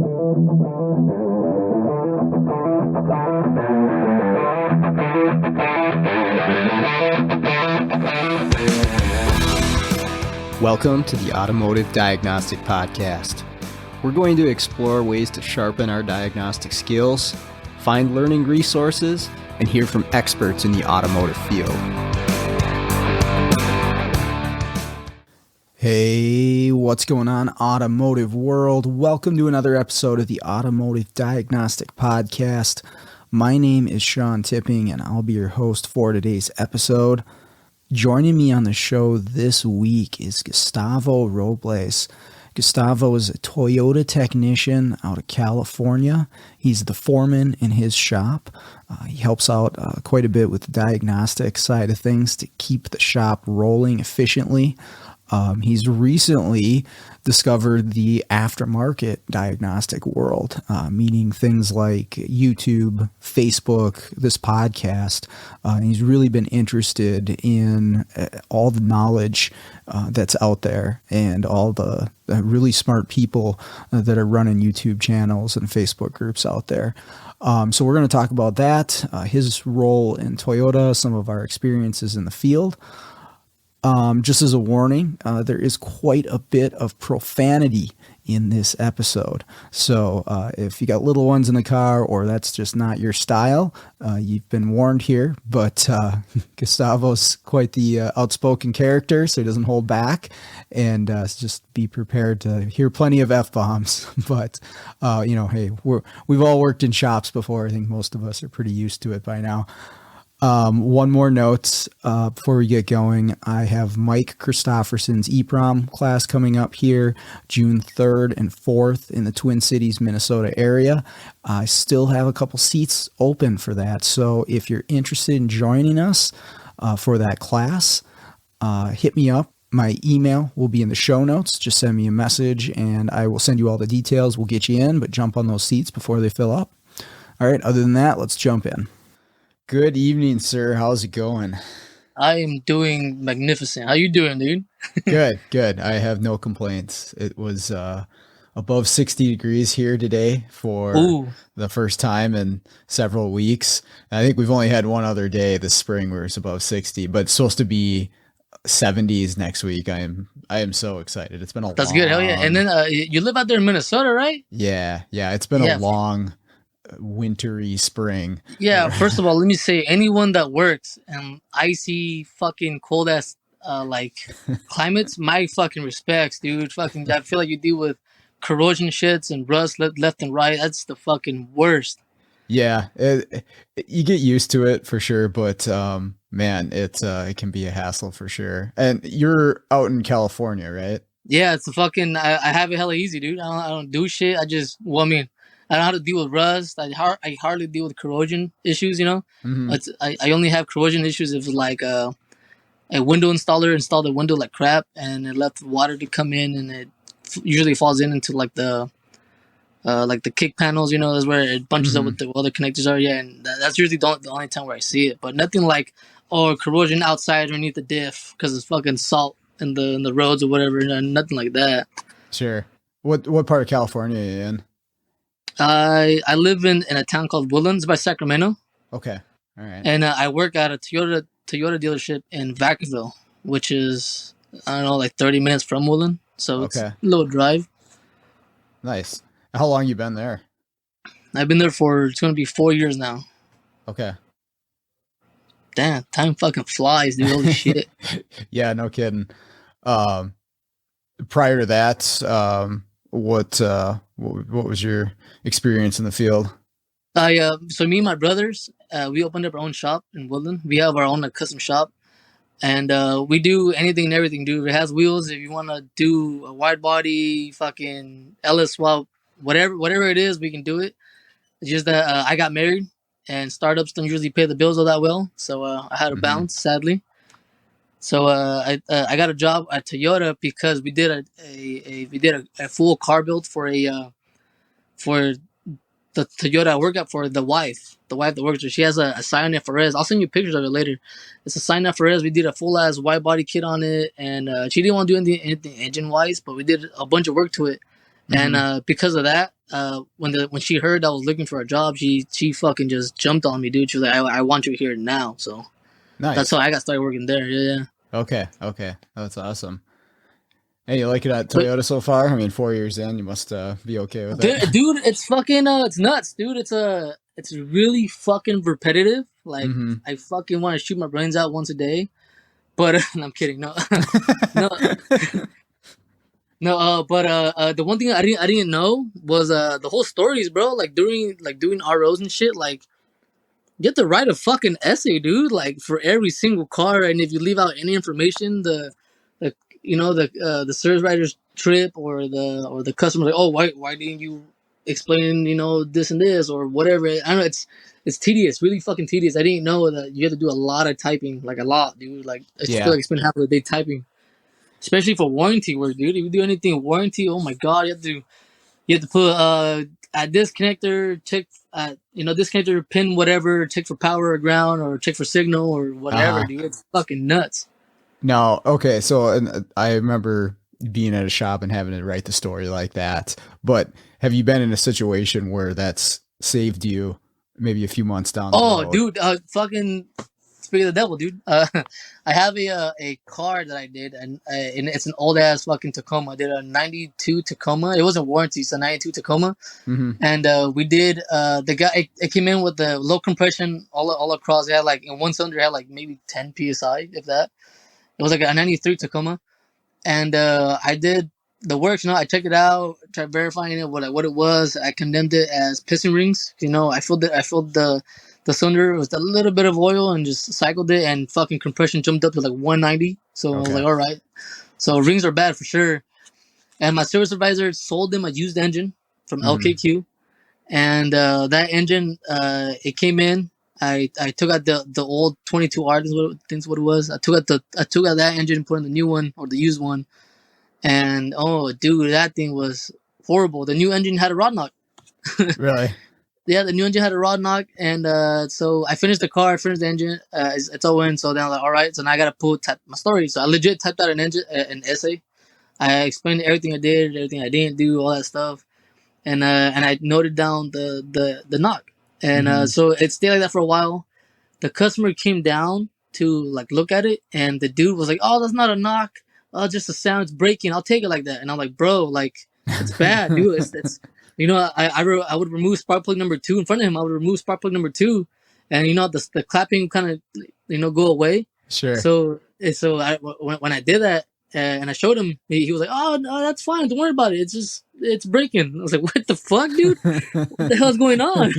Welcome to the Automotive Diagnostic Podcast. We're going to explore ways to sharpen our diagnostic skills, find learning resources, and hear from experts in the automotive field. Hey, what's going on, automotive world? Welcome to another episode of the Automotive Diagnostic Podcast. My name is Sean Tipping, and I'll be your host for today's episode. Joining me on the show this week is Gustavo Robles. Gustavo is a Toyota technician out of California. He's the foreman in his shop. He helps out quite a bit with the diagnostic side of things to keep the shop rolling efficiently. He's recently discovered the aftermarket diagnostic world, meaning things like YouTube, Facebook, this podcast. He's really been interested in all the knowledge that's out there and all the really smart people that are running YouTube channels and Facebook groups out there. So we're going to talk about that, his role in Toyota, some of our experiences in the field. Just as a warning, there is quite a bit of profanity in this episode. So if you got little ones in the car or that's just not your style, you've been warned here. But Gustavo's quite the outspoken character, so he doesn't hold back. And just be prepared to hear plenty of F-bombs. But, hey, we've all worked in shops before. I think most of us are pretty used to it by now. One more note before we get going. I have Mike Christofferson's EPROM class coming up here June 3rd and 4th in the Twin Cities, Minnesota area. I still have a couple seats open for that. So if you're interested in joining us for that class, hit me up. My email will be in the show notes. Just send me a message and I will send you all the details. We'll get you in, but jump on those seats before they fill up. All right. Other than that, let's jump in. Good evening, sir. How's it going? I am doing magnificent. How you doing, dude? Good. I have no complaints. It was above 60 degrees here today for the first time in several weeks. I think we've only had one other day this spring where it's above 60, but it's supposed to be 70s next week. I am so excited. It's been That's good. Hell yeah. And then you live out there in Minnesota, right? Yeah. It's been a long wintry spring. Yeah, first of all, let me say, anyone that works in icy fucking cold ass climates, my fucking respects, dude. Fucking, I feel like you deal with corrosion shits and rust left and right. That's the fucking worst. Yeah, you get used to it for sure, but man, it can be a hassle for sure. And you're out in California, right? Yeah, it's a fucking. I have it hella easy, dude. I don't do shit. I know how to deal with rust. I hardly deal with corrosion issues, Mm-hmm. I only have corrosion issues if like a window installer installed a window like crap and it left water to come in and it usually falls into like the kick panels, that's where it bunches up with the other connectors are. Yeah, and that's usually the only time where I see it. But nothing like corrosion outside underneath the diff because it's fucking salt in the roads or whatever. Nothing like that. Sure. What part of California are you in? I live in a town called Woodlands by Sacramento. Okay. All right. And I work at a Toyota dealership in Vacaville, which is, I don't know, like 30 minutes from Woodland. So it's a little drive. Nice. How long you been there? I've been there it's going to be 4 years now. Okay. Damn, time fucking flies, dude. Holy shit. Yeah, no kidding. Prior to that, what was your experience in the field? So me and my brothers, we opened up our own shop in Woodland. We have our own custom shop, and we do anything and everything, dude. If it has wheels, if you want to do a wide body, fucking LS swap, whatever it is, we can do it. It's just that I got married, and startups don't usually pay the bills all that well, so I had to bounce, sadly. So I got a job at Toyota because we did a full car build for the Toyota I work at for the wife that works there. She has a Scion FRS. I'll send you pictures of it later. It's a Scion FRS. We did a full ass wide body kit on it, and she didn't want to do anything engine wise, but we did a bunch of work to it. And because of that, when she heard I was looking for a job, she fucking just jumped on me, dude. She was like, I want you here now. So that's Nice. how I got started working there. Yeah. Okay. That's awesome. Hey, you like it at But Toyota so far? I mean, 4 years in, you must be okay with it. dude, it's fucking it's nuts, dude. It's really fucking repetitive. Like Mm-hmm. I fucking want to shoot my brains out once a day. But I'm kidding. No, no, no. But the one thing I didn't know was the whole stories, bro. Like doing ROs and shit. Like you have to write a fucking essay, dude. Like for every single car, and if you leave out any information, the the service writer's trip or the customer like, oh, why didn't you explain this and this or whatever? I don't know. It's tedious, really fucking tedious. I didn't know that you have to do a lot of typing, like a lot, dude. Like I feel Yeah. like I spend half of the day typing, especially for warranty work, dude. If you do anything warranty, oh my god, you have to put at this connector check this connector pin whatever, check for power or ground or check for signal or whatever, Uh-huh. dude. It's fucking nuts. No. Okay. So and I remember being at a shop and having to write the story like that. But have you been in a situation where that's saved you maybe a few months down the Oh, road? dude, fucking speaking of the devil, dude. I have a car that I did, and it's an old ass fucking Tacoma. I did a '92 Tacoma. It wasn't warranty, it's a '92 Tacoma. Mm-hmm. And we did the guy. It came in with the low compression all across. It had like in one cylinder, it had like maybe 10 psi, if that. It was like a '93 Tacoma, and I did the works. I checked it out, tried verifying it, what it was. I condemned it as piston rings. I filled the cylinder with a little bit of oil and just cycled it, and fucking compression jumped up to like 190. So I was like, all right. So rings are bad for sure. And my service supervisor sold them a used engine from LKQ, and that engine it came in. I took out the old 22R. That's what it was. I took out that engine and put in the new one or the used one. And oh, dude, that thing was horrible. The new engine had a rod knock. Really? Yeah, the new engine had a rod knock, and so I finished the car, finished the engine. It's all in. So then I'm like, all right. So now I gotta type my story. So I legit typed out an essay. I explained everything I did, everything I didn't do, all that stuff, and I noted down the knock. And so it stayed like that for a while. The customer came down to like look at it, and the dude was like, "Oh, that's not a knock. Oh, just a sound. It's breaking. I'll take it like that." And I'm like, "Bro, like it's bad, dude. It's I would remove spark plug number 2 in front of him. I would remove spark plug number 2, and the clapping kind of go away. Sure. So when I did that and I showed him, he was like, "Oh, no, that's fine. Don't worry about it. It's breaking." I was like, "What the fuck, dude? What the hell's going on?"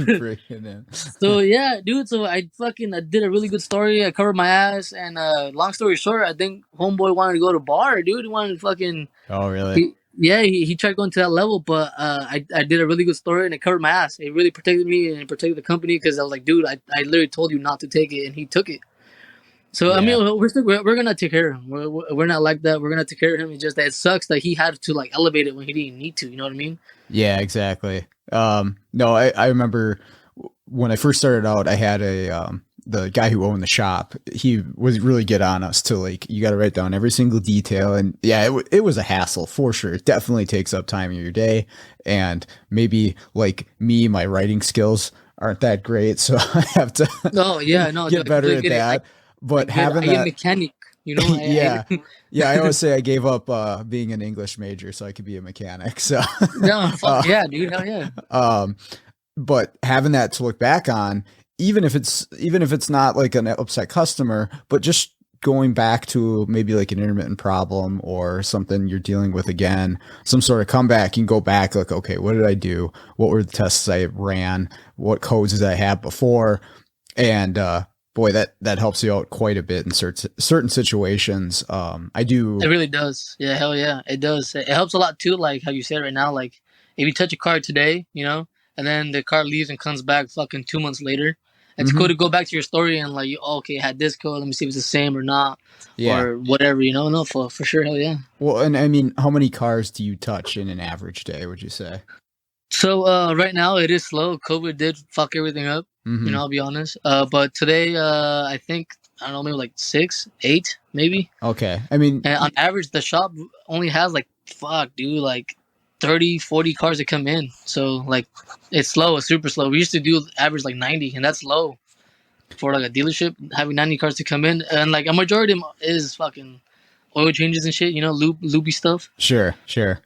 So yeah, dude. So I did a really good story. I covered my ass, and long story short, I think homeboy wanted to go to bar, dude. He wanted to fucking. Oh really? He tried going to that level, but I did a really good story and it covered my ass. It really protected me and it protected the company because I was like, dude, I literally told you not to take it, and he took it. So I mean, we're gonna take care of him. We're not like that. We're gonna take care of him. It's just that it sucks that he had to like elevate it when he didn't need to. You know what I mean? Yeah, exactly. No, I remember when I first started out, I had the guy who owned the shop. He was really good on us to like, you got to write down every single detail. And yeah, it was a hassle for sure. It definitely takes up time of your day. And maybe like me, my writing skills aren't that great. So I have to get better at that. But having that mechanic, yeah. I always say I gave up being an English major so I could be a mechanic. So no, fuck yeah, dude, hell yeah. But having that to look back on, even if it's not like an upset customer, but just going back to maybe like an intermittent problem or something you're dealing with again, some sort of comeback, you can go back like, okay, what did I do? What were the tests I ran? What codes did I have before? And boy, that helps you out quite a bit in certain situations. I do. It really does. Yeah, hell yeah, it does. It helps a lot too. Like how you said right now, like if you touch a car today, and then the car leaves and comes back fucking 2 months later, it's cool to go back to your story and like, okay, I had this code. Let me see if it's the same or not, or whatever. No, for sure, hell yeah. Well, and I mean, how many cars do you touch in an average day? Would you say? So right now it is slow. COVID did fuck everything up. I'll be honest. But today, I think I don't know, maybe like 6, 8, maybe. Okay, I mean, and on average, the shop only has like like 30, 40 cars that come in. So like it's slow, it's super slow. We used to do average like 90, and that's low for like a dealership having 90 cars to come in, and like a majority of them is fucking oil changes and shit, loopy stuff. Sure, sure.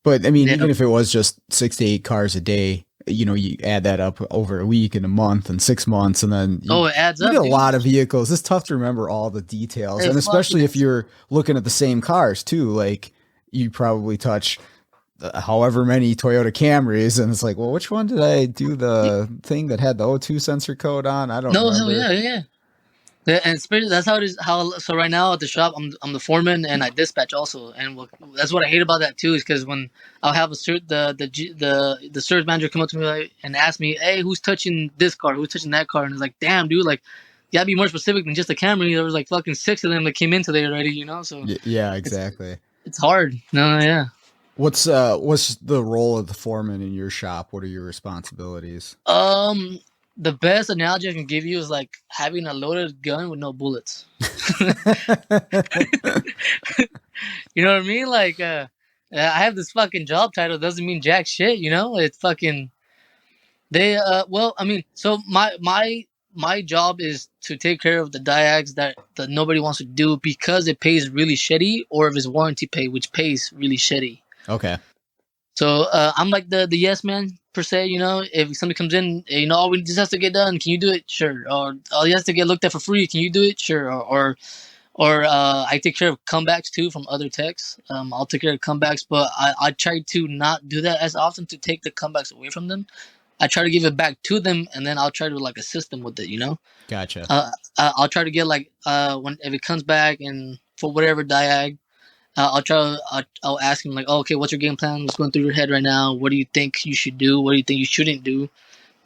But I mean, Yeah. even if it was just 6 to 8 cars a day, you add that up over a week and a month and 6 months, and then Oh, it adds you up, get a dude. lot of vehicles. It's tough to remember all the details, It and especially fucking if is. you're looking at the same cars too. Like you probably touch however many Toyota Camrys, and it's like, well, which one did I do the thing that had the O2 sensor code on? I don't No, hell remember. yeah, yeah. Yeah, and especially that's how it is. How so? Right now at the shop, I'm the foreman and I dispatch also, and that's what I hate about that too. Is because when I'll have the service manager come up to me and ask me, "Hey, who's touching this car? Who's touching that car?" And it's like, "Damn, dude, like, you gotta be more specific than just a Camry. There was like fucking 6 of them that came in today already. So Yeah, it's exactly. it's hard. No, yeah. What's the role of the foreman in your shop? What are your responsibilities? Um, the best analogy I can give you is like having a loaded gun with no bullets. You know what I mean? Like, I have this fucking job title. Doesn't mean jack shit. It's fucking they. Well, I mean, so my job is to take care of the diags that nobody wants to do because it pays really shitty, or if it's warranty pay, which pays really shitty. Okay. So I'm like the yes man per se. If somebody comes in, oh, we just has to get done. Can you do it? Sure. Or oh, he has to get looked at for free. Can you do it? Sure. Or I take care of comebacks too from other techs. I'll take care of comebacks, but I try to not do that as often to take the comebacks away from them. I try to give it back to them, and then I'll try to like assist them with it. Gotcha. I'll try to get like when if it comes back and for whatever diag, I'll ask him like, oh, okay, what's your game plan? What's going through your head right now? What do you think you should do? What do you think you shouldn't do?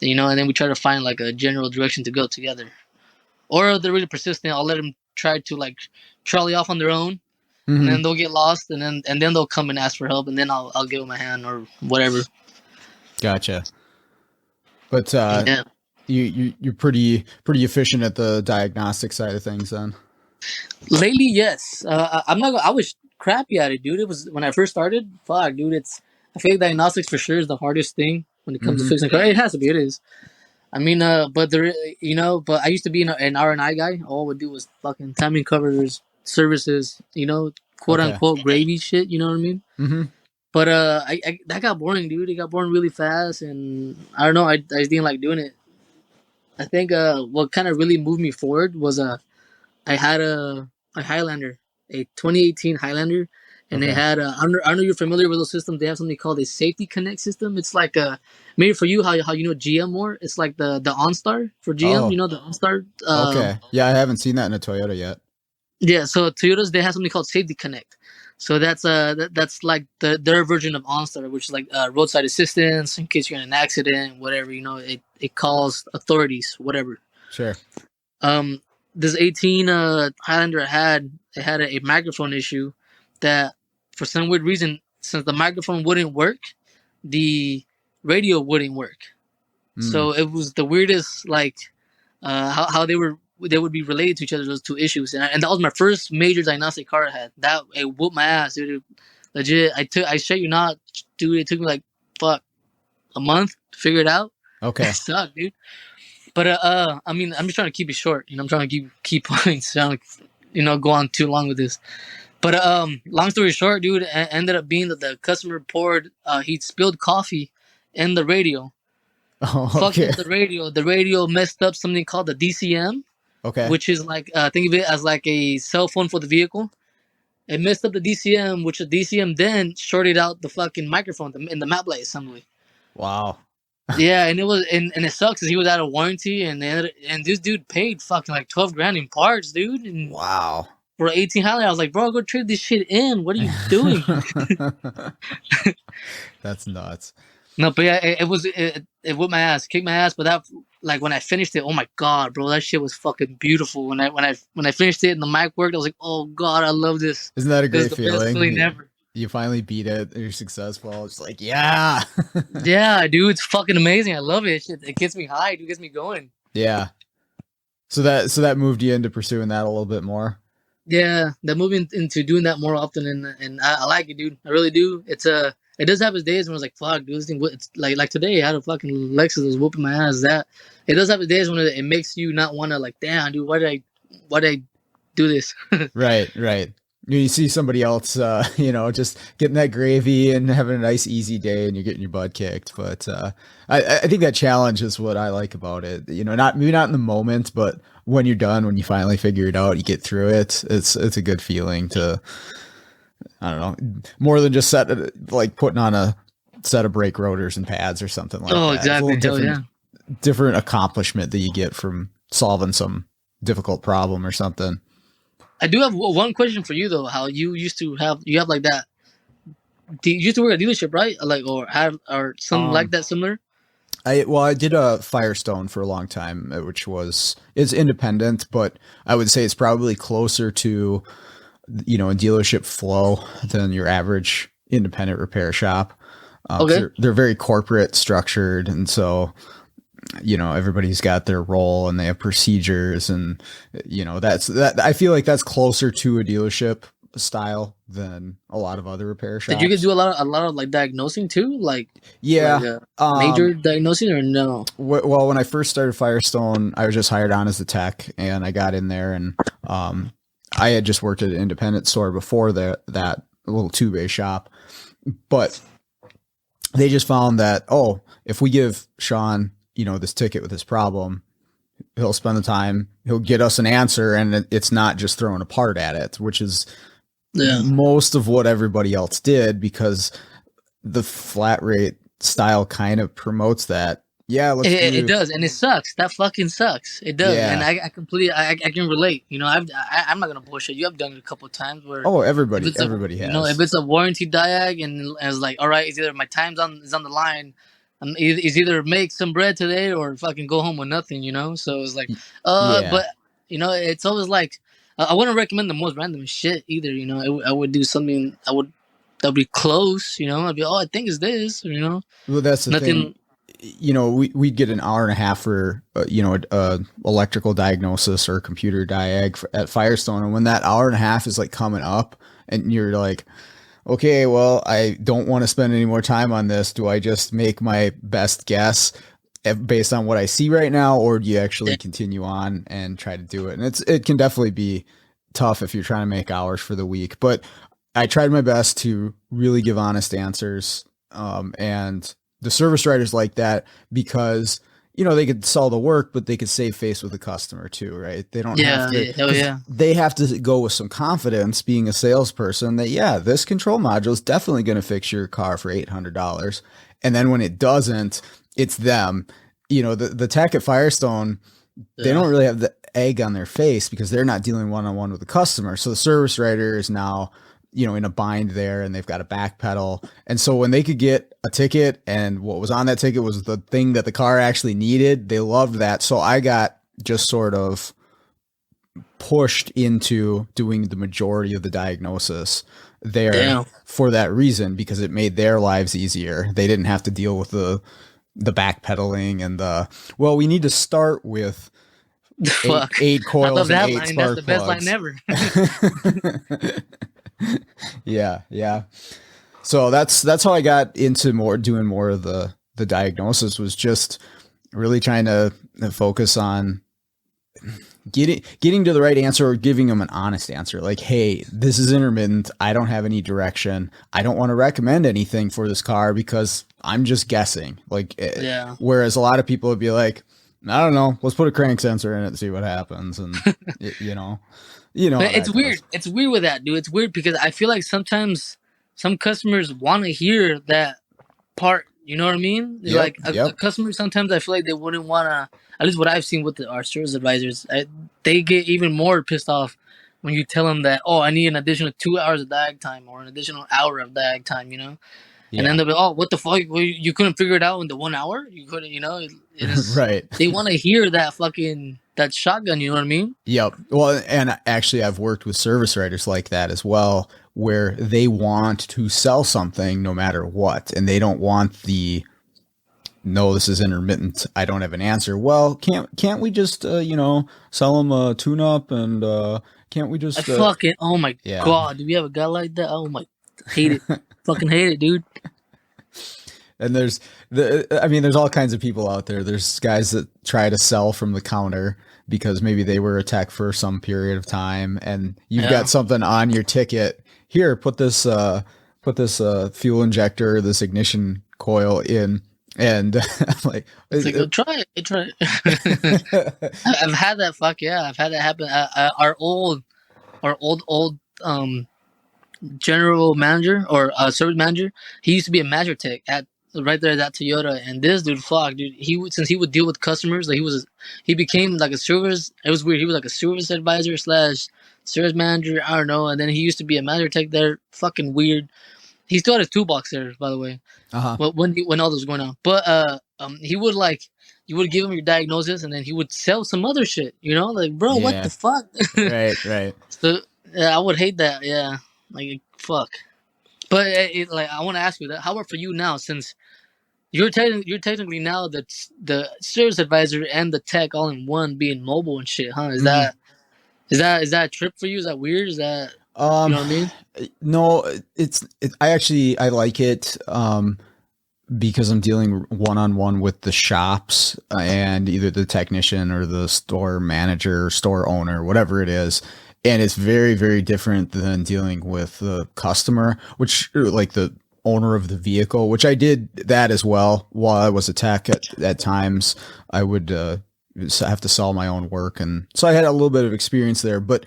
And then we try to find like a general direction to go together. Or if they're really persistent, I'll let them try to like trolley off on their own, and then they'll get lost, and then they'll come and ask for help, and then I'll give them a hand or whatever. Gotcha. But Yeah. you're pretty efficient at the diagnostic side of things then. Lately, yes. I'm not. I was crappy at it, dude. It was when I first started. Fuck, dude. I feel like diagnostics for sure is the hardest thing when it comes to fixing a car. It has to be. It is. I mean, but I used to be an R&I guy. All I would do was fucking timing covers, services, quote Okay. unquote gravy shit. You know what I mean? Mm-hmm. But I that got boring, dude. It got boring really fast, and I don't know. I just didn't like doing it. I think what kind of really moved me forward was I had a Highlander, a 2018 Highlander, and they Okay. had I don't know if you're familiar with those systems. They have something called a Safety Connect system. It's like maybe for you how you know GM more. It's like the OnStar for GM. Oh, The OnStar. okay. Yeah, I haven't seen that in a Toyota yet. Yeah. So Toyotas they have something called Safety Connect. So that's like their version of OnStar, which is like roadside assistance in case you're in an accident, whatever. It calls authorities, whatever. Sure. This 18 Highlander it had a microphone issue that for some weird reason, since the microphone wouldn't work, the radio wouldn't work. So it was the weirdest, like how they would be related to each other, those two issues, and that was my first major diagnostic car I had. That it whooped my ass, dude. Legit, I shit you not, dude. It took me like a month to figure it out. Okay. It sucked, dude. But I mean, I'm just trying to keep it short. I'm trying to keep key points. I don't, go on too long with this. But long story short, dude, ended up being that the customer poured he spilled coffee in the radio. Oh, Fucked okay. up the radio. The radio messed up something called the DCM, Okay. which is like think of it as like a cell phone for the vehicle. It messed up the DCM, which the DCM then shorted out the fucking microphone in the map light assembly. Wow. Yeah, and it sucks because he was out of warranty, and this dude paid fucking like 12 grand in parts, dude. And Wow. for 18 Highlander, I was like, bro, go trade this shit in. What are you doing? That's nuts. No, but yeah, it whipped my ass, kicked my ass. But that, like, when I finished it, oh my god, bro, that shit was fucking beautiful. When I finished it and the mic worked, I was like, oh god, I love this. Isn't that a This is great the best feeling feeling? ever. You finally beat it. You're successful. It's like, yeah. Yeah, dude, it's fucking amazing. I love it. Shit, it gets me high. It gets me going. Yeah. So that moved you into pursuing that a little bit more. Yeah, that moving into doing that more often, and I like it, dude. I really do. it does have its days when I was like, fuck, dude, this thing. It's like today, I had a fucking Lexus that was whooping my ass. That it does have its days when it makes you not want to like, damn, dude, why did I do this? Right, right. You see somebody else, just getting that gravy and having a nice easy day, and you're getting your butt kicked. But I think that challenge is what I like about it. Not maybe not in the moment, but when you're done, when you finally figure it out, you get through it. It's a good feeling to, I don't know, more than just like putting on a set of brake rotors and pads or something like Oh, that. exactly. It's a Hell little yeah. different accomplishment that you get from solving some difficult problem or something. I do have one question for you though. How you used to have like that? You used to work at a dealership, right? Like or had or something like that similar. I did a Firestone for a long time, which it's independent, but I would say it's probably closer to, a dealership flow than your average independent repair shop. Okay. They're very corporate structured. And so, everybody's got their role and they have procedures, and, I feel like that's closer to a dealership style than a lot of other repair shops. Did you get do a lot of like diagnosing too? Like yeah, major diagnosing or no? Well, when I first started Firestone, I was just hired on as a tech, and I got in there, and I had just worked at an independent store before that little two-bay shop, but they just found that, if we give Sean, this ticket with this problem, he'll spend the time, he'll get us an answer, and it's not just throwing a part at it, which is most of what everybody else did, because the flat rate style kind of promotes that. Yeah, it does, and it sucks. That fucking sucks. It does, Yeah. and I completely I can relate. I'm not gonna bullshit you. I've done it a couple of times where everybody has. If it's a warranty diag and it's like, all right, it's either my time's is on the line, it's either make some bread today or fucking go home with nothing. So it's like, but it's always like I wouldn't recommend the most random shit either. I would do something that would be close. I'd be, I think it's this. Well, that's the nothing. thing. We'd get an hour and a half for, electrical diagnosis or computer diag at Firestone. And when that hour and a half is like coming up and you're like, okay, well, I don't want to spend any more time on this. Do I just make my best guess based on what I see right now? Or do you actually continue on and try to do it? And it can definitely be tough if you're trying to make hours for the week, but I tried my best to really give honest answers. And the service writers like that because, they could sell the work, but they could save face with the customer too, right? They don't have to, they have to go with some confidence being a salesperson that, this control module is definitely going to fix your car for $800. And then when it doesn't, it's them. The tech at Firestone, they don't really have the egg on their face because they're not dealing one-on-one with the customer. So the service writer is now, in a bind there, and they've got to backpedal. And so when they could get a ticket and what was on that ticket was the thing that the car actually needed, they loved that. So I got just sort of pushed into doing the majority of the diagnosis there for that reason, because it made their lives easier. They didn't have to deal with the backpedaling and we need to start with eight coils. I love that and 8 line. That's the best line ever. Yeah. So that's how I got into doing more of the diagnosis, was just really trying to focus on getting to the right answer, or giving them an honest answer. Like, hey, this is intermittent. I don't have any direction. I don't want to recommend anything for this car because I'm just guessing. Like, whereas a lot of people would be like, I don't know, let's put a crank sensor in it and see what happens. And but it's weird. It's weird with that, dude. It's weird because I feel like sometimes some customers want to hear that part. You know what I mean? A customer, sometimes I feel like they wouldn't want to, at least what I've seen with our service advisors, they get even more pissed off when you tell them that, I need an additional 2 hours of diag time or an additional hour of diag time, And then they'll be, what the fuck? Well, you couldn't figure it out in the 1 hour? You couldn't, right. They want to hear that shotgun, you know what I mean? Yep. Well, and actually I've worked with service writers like that as well, where they want to sell something no matter what. And they don't want no, this is intermittent, I don't have an answer. Well, can't we just, sell them a tune-up and can't we just... oh my God, do we have a guy like that? Oh my, hate it. Fucking hate it, dude. And there's all kinds of people out there. There's guys that try to sell from the counter because maybe they were a tech for some period of time, and you've got something on your ticket. Here, put this fuel injector, this ignition coil in, and I'm like, it's like, try it. I've had that. Fuck yeah, I've had that happen. Our old general manager or service manager, he used to be a manager tech at right there at that Toyota. And this dude, fuck, dude, since he would deal with customers, like he became like a service. It was weird. He was like a service advisor slash service manager. I don't know. And then he used to be a manager tech there. Fucking weird. He still had his toolbox there, by the way. When all this was going on, but he would like. You would give him your diagnosis, and then he would sell some other shit. You know, like, bro, what the fuck? Right. So I would hate that. Yeah, like fuck. But like, I want to ask you that. How about for you now, since you're technically now the service advisor and the tech all in one, being mobile and shit, huh? Is that a trip for you? Is that weird? Is that you know what I mean? No, I like it. Because I'm dealing one-on-one with the shops and either the technician or the store manager, store owner, whatever it is. And it's very, very different than dealing with the customer, which like the owner of the vehicle, which I did that as well. While I was a tech at times, I would have to sell my own work. And so I had a little bit of experience there, but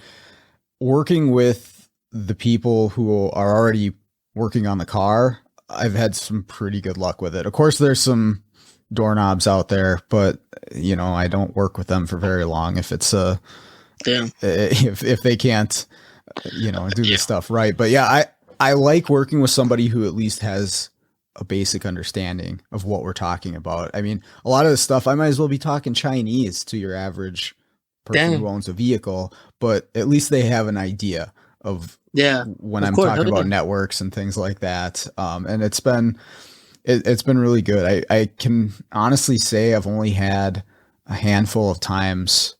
working with the people who are already working on the car, I've had some pretty good luck with it. Of course, there's some doorknobs out there, but you know, I don't work with them for very long if it's if they can't, you know, do this stuff right. But yeah, I like working with somebody who at least has a basic understanding of what we're talking about. I mean, a lot of this stuff, I might as well be talking Chinese to your average person who owns a vehicle, but at least they have an idea of when I'm talking about networks and things like that. And it's been really good. I can honestly say I've only had a handful of times,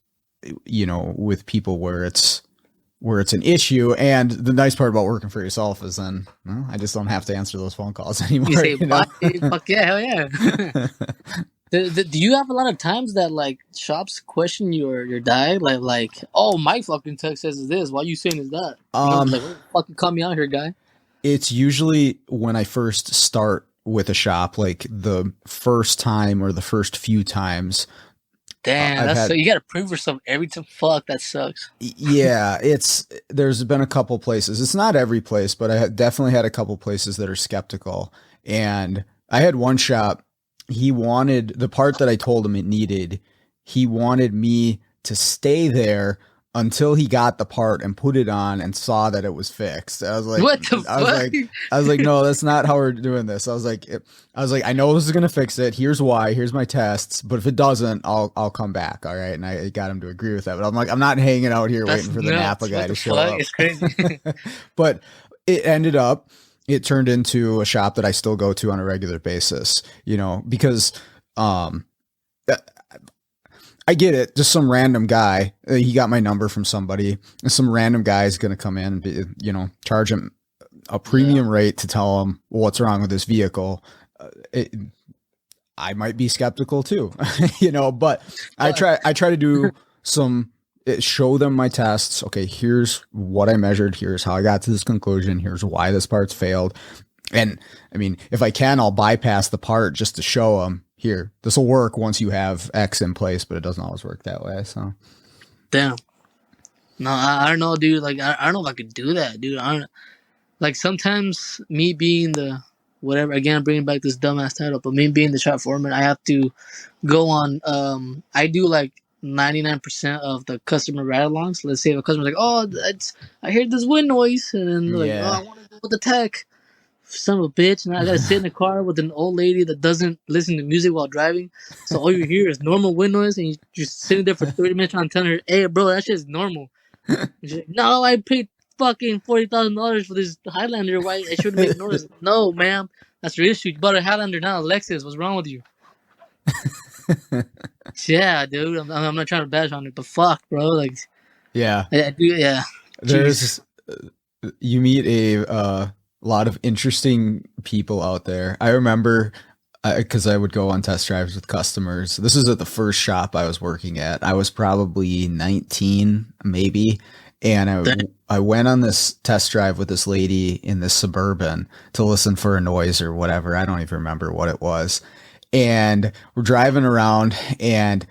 you know, with people where it's an issue. And the nice part about working for yourself is then, well, I just don't have to answer those phone calls anymore. You say, fuck yeah, hell yeah. Do you have a lot of times that like shops question your diet, like oh, my fucking text says this, why you saying is that? You know, like, fucking call me out here, guy. It's usually when I first start with a shop, like the first time or the first few times. Damn, you gotta prove yourself every time. Fuck, that sucks. Yeah, there's been a couple places. It's not every place, but I definitely had a couple places that are skeptical. And I had one shop. He wanted the part that I told him it needed. He wanted me to stay there until he got the part and put it on and saw that it was fixed. I was like, what the fuck? I was like, no, that's not how we're doing this. I was like, I know this is going to fix it. Here's why, here's my tests. But if it doesn't, I'll come back. All right. And I got him to agree with that, but I'm like, I'm not hanging out here waiting for the Napa guy to show up. It's crazy. But it ended up, it turned into a shop that I still go to on a regular basis, you know, because, I get it. Just some random guy. He got my number from somebody. And some random guy is going to come in and, you know, charge him a premium rate to tell him what's wrong with this vehicle. I might be skeptical too, you know, but I try to do show them my tests. Okay, here's what I measured. Here's how I got to this conclusion. Here's why this part's failed. And I mean, if I can, I'll bypass the part just to show them, here, this will work once you have X in place, but it doesn't always work that way. So, damn. No, I don't know, dude. Like, I don't know if I could do that, dude. I don't like sometimes me being the whatever. Again, bringing back this dumbass title, but me being the shop foreman, I have to go on. I do like 99% of the customer ride-alongs. Let's say if a customer's like, "Oh, I hear this wind noise," and then they're like, "Oh, I want to go with the tech." Son of a bitch, and I gotta sit in the car with an old lady that doesn't listen to music while driving, so all you hear is normal wind noise, and you're sitting there for 30 minutes trying to tell her, "Hey, bro, that shit is normal." And she's like, "No, I paid fucking $40,000 for this Highlander. Why I shouldn't make noise?" No, ma'am, that's your issue. You bought a Highlander, not a Lexus. What's wrong with you? Yeah, dude, I'm not trying to bash on it, but fuck, bro, like, yeah, I do, yeah. There's you meet a A lot of interesting people out there. I remember because I would go on test drives with customers. This is at the first shop I was working at. I was probably 19, maybe. And I went on this test drive with this lady in this Suburban to listen for a noise or whatever. I don't even remember what it was. And we're driving around and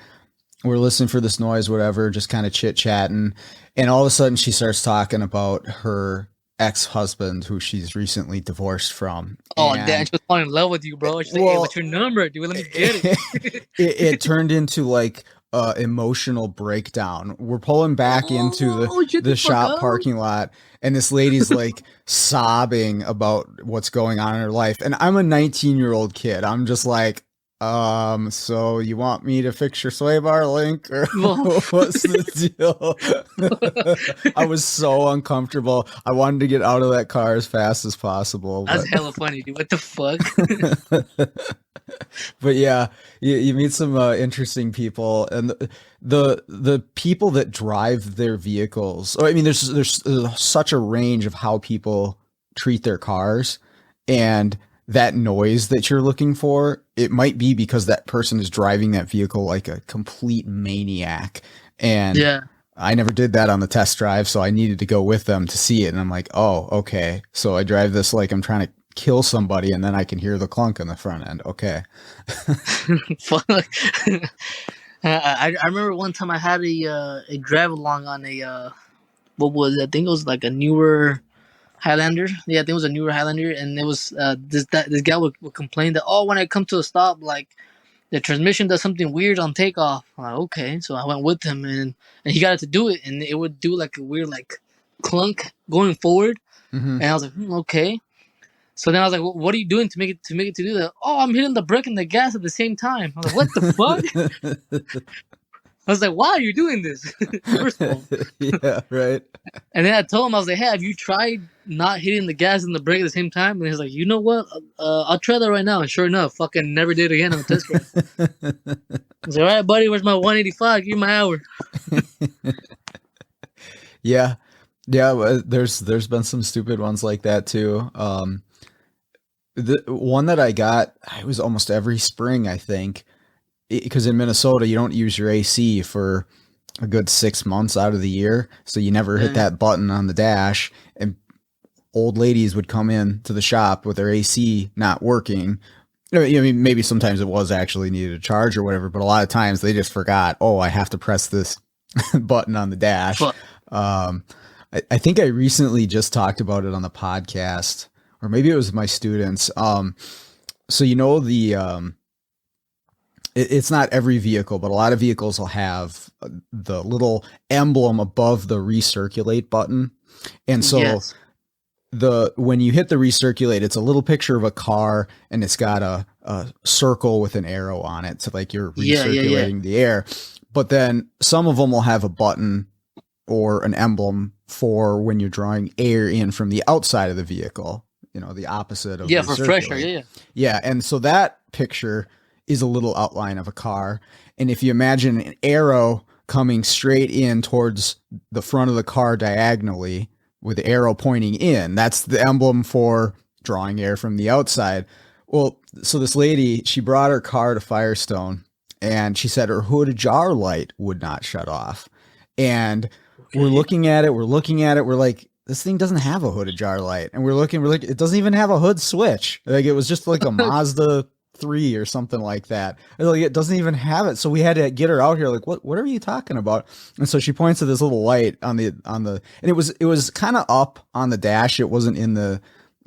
we're listening for this noise, whatever, just kind of chit chatting. And all of a sudden she starts talking about her ex-husband who she's recently divorced from. Oh, damn, And she was falling in love with you, bro. She's like, hey, what's your number, dude? Let me get it. it turned into like emotional breakdown. We're pulling back into Shut the the fuck shop up. parking lot, and this lady's like sobbing about what's going on in her life. And I'm a 19-year-old kid. I'm just like, so you want me to fix your sway bar link or what's the deal? I was so uncomfortable. I wanted to get out of that car as fast as possible. That's hella funny, dude. What the fuck? But yeah, you meet some interesting people, and the people that drive their vehicles. I mean, there's such a range of how people treat their cars, and that noise that you're looking for, it might be because that person is driving that vehicle like a complete maniac. And Yeah. I never did that on the test drive, so I needed to go with them to see it. And I'm like, oh, okay. So I drive this like I'm trying to kill somebody, and then I can hear the clunk on the front end. Okay. Fuck. I remember one time I had a drive along on a what was it? I think it was like a newer Highlander. Yeah, I think it was a newer Highlander, and it was this guy would complain that, oh, when I come to a stop, like the transmission does something weird on takeoff. I'm like, okay, so I went with him, and he got it to do it, and it would do like a weird like clunk going forward, Mm-hmm. and I was like, okay. So then I was like, well, what are you doing to make it to do that? Oh, I'm hitting the brake and the gas at the same time. I was like, what the fuck? I was like, why are you doing this? First of all. Yeah, right. And then I told him, I was like, hey, have you tried not hitting the gas and the brake at the same time? And he's like, you know what? I'll try that right now. And sure enough, fucking never did it again on the test drive. I was like, all right, buddy, where's my 185? Give me my hour. Yeah. Yeah, there's been some stupid ones like that too. The one that I got, it was almost every spring, I think, because in Minnesota you don't use your AC for a good 6 months out of the year, so you never hit that button on the dash. And old ladies would come in to the shop with their AC not working. I mean, maybe sometimes it was actually needed a charge or whatever, but a lot of times they just forgot. Oh, I have to press this button on the dash. I think I recently just talked about it on the podcast, or maybe it was my students. So you know it's not every vehicle, but a lot of vehicles will have the little emblem above the recirculate button, and so Yes. when you hit the recirculate, it's a little picture of a car, and it's got a circle with an arrow on it, so like you're recirculating the air. But then some of them will have a button or an emblem for when you're drawing air in from the outside of the vehicle, you know, the opposite of for fresh air. Yeah, and so that picture is a little outline of a car, and if you imagine an arrow coming straight in towards the front of the car diagonally with the arrow pointing in, that's the emblem for drawing air from the outside. Well, so this lady, she brought her car to Firestone, and she said her hood jar light would not shut off. And we're looking at it. We're like, this thing doesn't have a hood jar light. And we're like, it doesn't even have a hood switch. Like, it was just like a Mazda 3 or something like that. Like, it doesn't even have it. So we had to get her out here. Like, what are you talking about? And so she points to this little light on the, and it was kind of up on the dash. It wasn't in the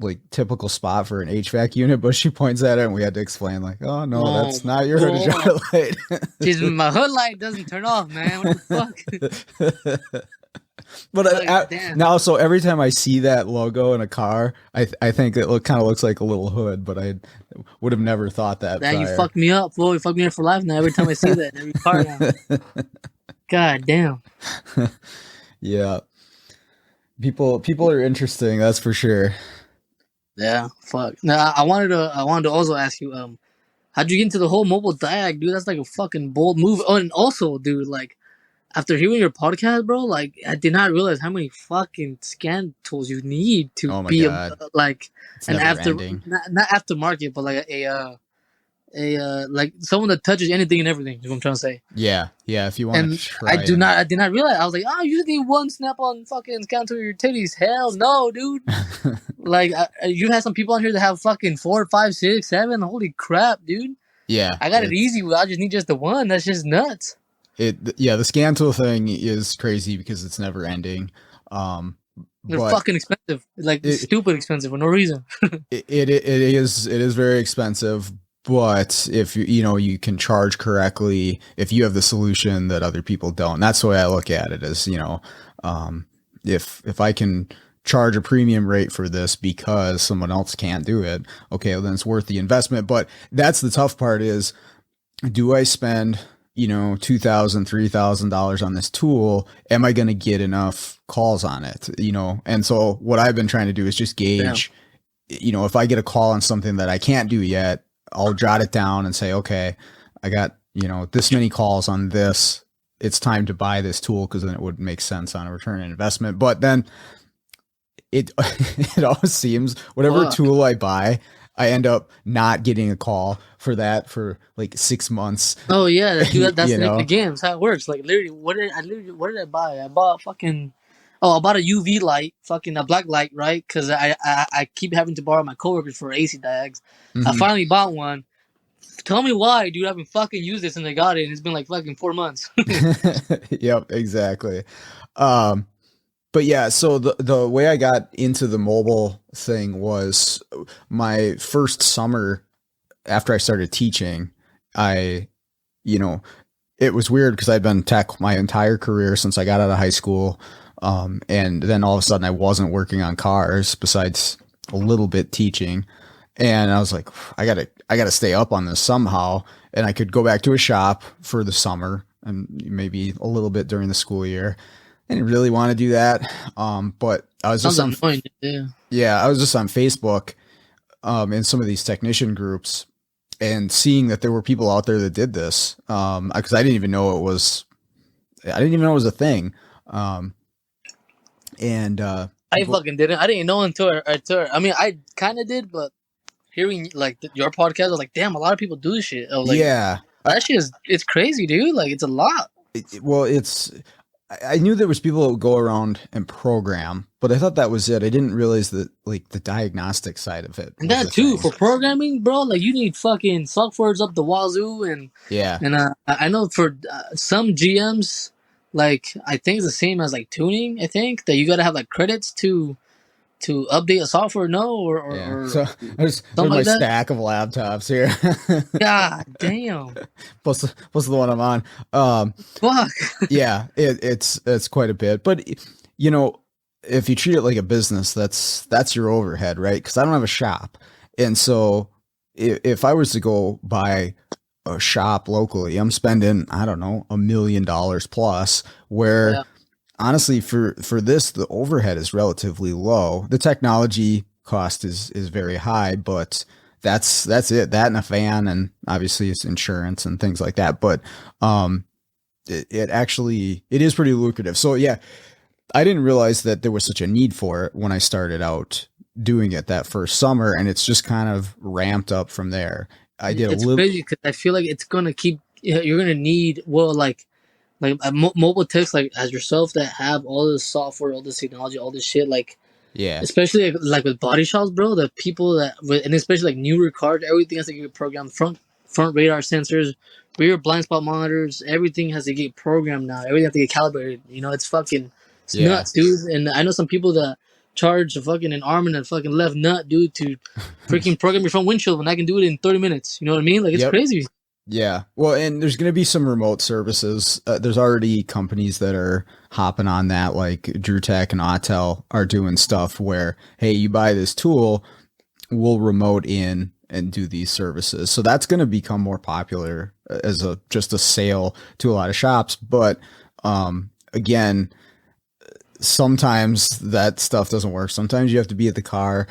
like typical spot for an HVAC unit, but she points at it, and we had to explain like, oh no, that's not your hood jar light. My hood light doesn't turn off, man. What the fuck? But now, so every time I see that logo in a car, I think it kind of looks like a little hood, but I would have never thought that. Now you fucked me up, fool. You fucked me up for life now. Every time I see that in every car now. God damn. Yeah. People are interesting, that's for sure. Yeah, fuck. Now I wanted to also ask you, how'd you get into the whole mobile diag, dude? That's like a fucking bold move. Oh, and also, dude, like, after hearing your podcast, bro, like I did not realize how many fucking scan tools you need to Oh my be God. like It's an never after ending. not aftermarket, but like like someone that touches anything and everything. Is what I'm trying to say. Yeah. Yeah. If you want to And try and I did not realize. I was like, oh, you just need one snap on fucking scan to your titties. Hell no, dude. Like you have some people on here that have fucking 4, 5, 6, 7. Holy crap, dude. yeah, I got it easy. I just need just the one. That's just nuts. the scan tool thing is crazy because it's never ending. They're But fucking expensive. Like it, stupid expensive for no reason. it is very expensive. But if you can charge correctly, if you have the solution that other people don't, that's the way I look at it. Is if I can charge a premium rate for this because someone else can't do it, okay, well, then it's worth the investment. But that's the tough part is, do I spend $2,000, $3,000 on this tool? Am I going to get enough calls on it? And so what I've been trying to do is just gauge, if I get a call on something that I can't do yet, I'll jot it down and say, okay, I got, this many calls on this. It's time to buy this tool, because then it would make sense on a return on investment. But then it it always seems whatever tool I buy, I end up not getting a call for that for like 6 months. Oh yeah, dude, that's the game. That's how it works. Like literally, what did I buy? I bought fucking. Oh, I bought a UV light, fucking a black light, right? Because I keep having to borrow my coworkers for AC diags. Mm-hmm. I finally bought one. Tell me why, dude. I've been fucking used this and I got it, and it's been like fucking 4 months. Yep, exactly. But yeah, so the way I got into the mobile thing was my first summer after I started teaching. It was weird because I'd been tech my entire career since I got out of high school. And then all of a sudden I wasn't working on cars besides a little bit teaching. And I was like, I gotta stay up on this somehow. And I could go back to a shop for the summer and maybe a little bit during the school year. I didn't really want to do that. But I was just I was just on Facebook, in some of these technician groups, and seeing that there were people out there that did this. Cause I didn't even know it was a thing. I fucking didn't. I didn't know until I mean, I kind of did, but hearing like your podcast, I was like, damn, a lot of people do this shit. I was like, yeah, that shit it's crazy, dude. Like, it's a lot. I knew there was people that would go around and program, but I thought that was it. I didn't realize that like the diagnostic side of it. And that too, for programming, bro, like you need fucking softwares up the wazoo. And I know for some GMs, like I think it's the same as like tuning. I think that you got to have like credits to update a software, or so there's my stack of laptops here. God damn. Plus the one I'm on. Fuck. Yeah, it's quite a bit. But if you treat it like a business, that's your overhead, right? Because I don't have a shop, and so if I was to go buy a shop locally, I'm spending, I don't know, $1 million plus. Where honestly, for this, the overhead is relatively low. The technology cost is very high, but that's it. That and a fan, and obviously it's insurance and things like that. But it is pretty lucrative. So yeah, I didn't realize that there was such a need for it when I started out doing it that first summer, and it's just kind of ramped up from there. It's crazy because I feel like it's gonna keep. You're gonna need like mobile techs like as yourself that have all this software, all this technology, all this shit. Like, yeah, especially like with body shops, bro. The people and especially like newer cars, everything has to get programmed. Front radar sensors, rear blind spot monitors, everything has to get programmed now. Everything has to get calibrated. It's nuts, dude. And I know some people that charge an arm and a fucking left nut, dude, to freaking program your front windshield when I can do it in 30 minutes. You know what I mean? Like, it's crazy. Yeah. Well, and there's going to be some remote services. There's already companies that are hopping on that, like DrewTech and Autel are doing stuff where, hey, you buy this tool, we'll remote in and do these services. So that's going to become more popular as just a sale to a lot of shops. But again, sometimes that stuff doesn't work. Sometimes you have to be at the car.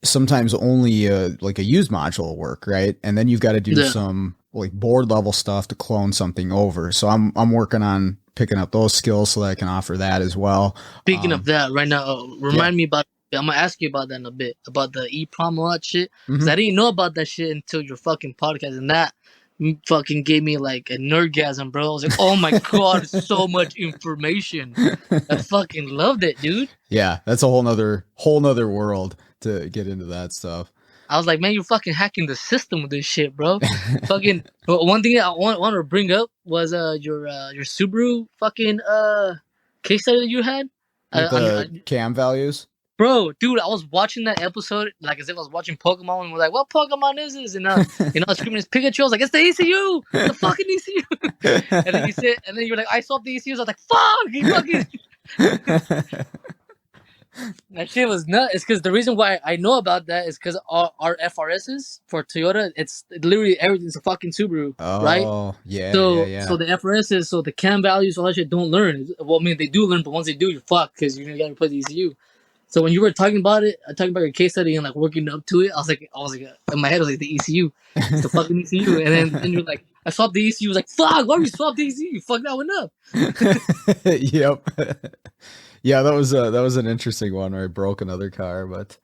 Sometimes only like a used module will work, right? And then you've got to do some like board level stuff to clone something over. So I'm working on picking up those skills so that I can offer that as well. Speaking of that, right now, remind me about. I'm gonna ask you about that in a bit about the e-prom and all that shit because I didn't know about that shit until your fucking podcast, and that fucking gave me like a nerdgasm, bro. I was like, oh my god, so much information. I fucking loved it, dude. Yeah, that's a whole nother world to get into that stuff. I was like, man, you're fucking hacking the system with this shit, bro. Fucking one thing I want to bring up was your Subaru fucking case study that you had. With the cam values. Bro, dude, I was watching that episode like as if I was watching Pokemon and was like, what Pokemon is this? And I was screaming as Pikachu. I was like, it's the ECU! The fucking ECU! And then you said, and then you were like, I swapped the ECUs. I was like, fuck! You fucking that shit was nuts. It's because the reason why I know about that is because our FRSs for Toyota, it's literally everything's a fucking Subaru, right? Oh, yeah, So the FRSs, so the cam values, all that shit don't learn. Well, I mean, they do learn, but once they do, you're fucked because you gotta replace the ECU. So when you were talking about it, talking about your case study and like working up to it, I was like, in my head, I was like, the ECU, it's the fucking ECU, and then you're like, I swapped the ECU. I was like, fuck, why would you swap the ECU? You fucked that one up. Yep. Yeah, that was an interesting one where I broke another car, but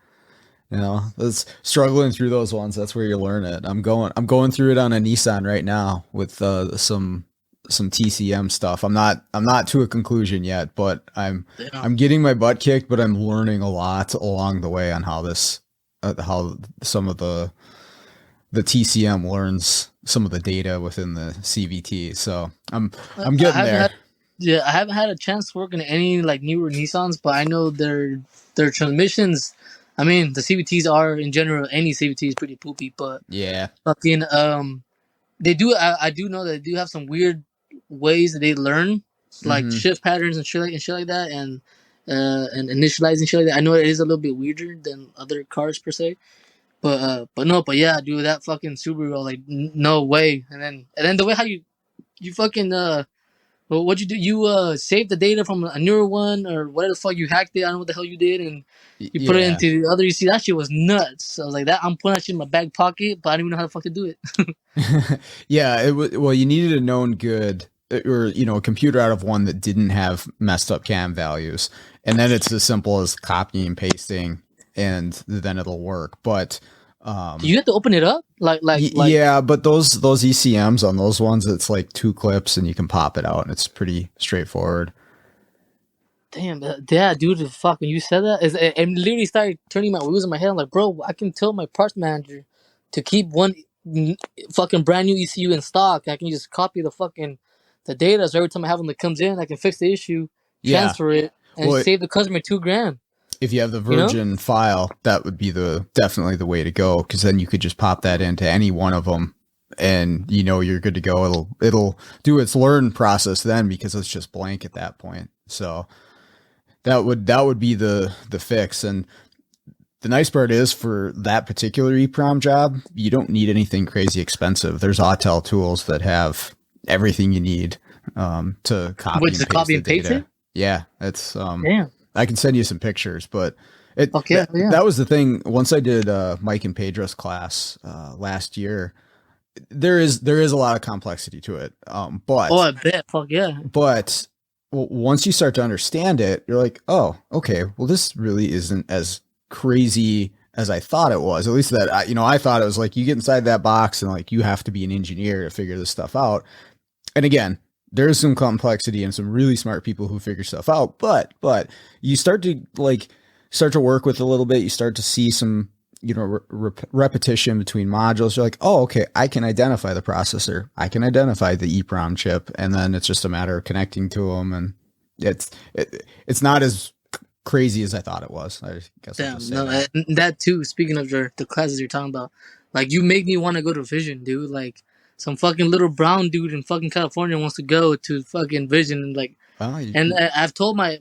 that's struggling through those ones. That's where you learn it. I'm going through it on a Nissan right now with some TCM stuff. I'm not to a conclusion yet, but I'm getting my butt kicked, but I'm learning a lot along the way on how this how some of the TCM learns some of the data within the CVT. So I'm getting there. I haven't had a chance to work in any like newer Nissans, but I know their transmissions. I mean, the CVTs are in general, any CVT is pretty poopy, but yeah, fucking they do. I do know that they do have some weird ways that they learn, like shift patterns and shit like that, and initializing shit like that. I know it is a little bit weirder than other cars per se, but yeah, dude, that fucking Subaru, I was like, no way. And then the way how you fucking well, what'd you do? You saved the data from a newer one or whatever the fuck you hacked it. I don't know what the hell you did, and you put it into the other. You see, that shit was nuts. I was like, that I'm putting that shit in my back pocket, but I don't even know how to fucking do it. Yeah, well, you needed a known good or a computer out of one that didn't have messed up cam values, and then it's as simple as copying and pasting, and then it'll work. But you have to open it up, like yeah, but those ECMs on those ones, it's like 2 clips and you can pop it out, and it's pretty straightforward. Damn, yeah, dude, fuck, when you said that, it literally started turning my wheels in my head. I'm like, bro, I can tell my parts manager to keep one fucking brand new ECU in stock. I can just copy the data, so every time I have one that comes in, I can fix the issue, transfer it, and save the customer $2,000. If you have the Virgin file, that would be definitely the way to go, because then you could just pop that into any one of them, and you're good to go. It'll do its learn process then, because it's just blank at that point. So that would be the fix. And the nice part is, for that particular EEPROM job, you don't need anything crazy expensive. There's Autel tools that have everything you need to copy and paste the data. Yeah, it's damn. I can send you some pictures, but that was the thing. Once I did Mike and Pedro's class last year, there is a lot of complexity to it. But I bet, fuck yeah. But once you start to understand it, you're like, oh, okay, well, this really isn't as crazy as I thought it was. At least that I thought it was like, you get inside that box and like you have to be an engineer to figure this stuff out. And again, there's some complexity and some really smart people who figure stuff out, but you start to work with a little bit. You start to see some, repetition between modules. You're like, oh, okay, I can identify the processor. I can identify the EEPROM chip. And then it's just a matter of connecting to them. And it's not as crazy as I thought it was. I guess. Damn, that too. Speaking of the classes you're talking about, like, you make me want to go to Vision, dude. Like, some fucking little brown dude in fucking California wants to go to fucking Vision, and like, I've told my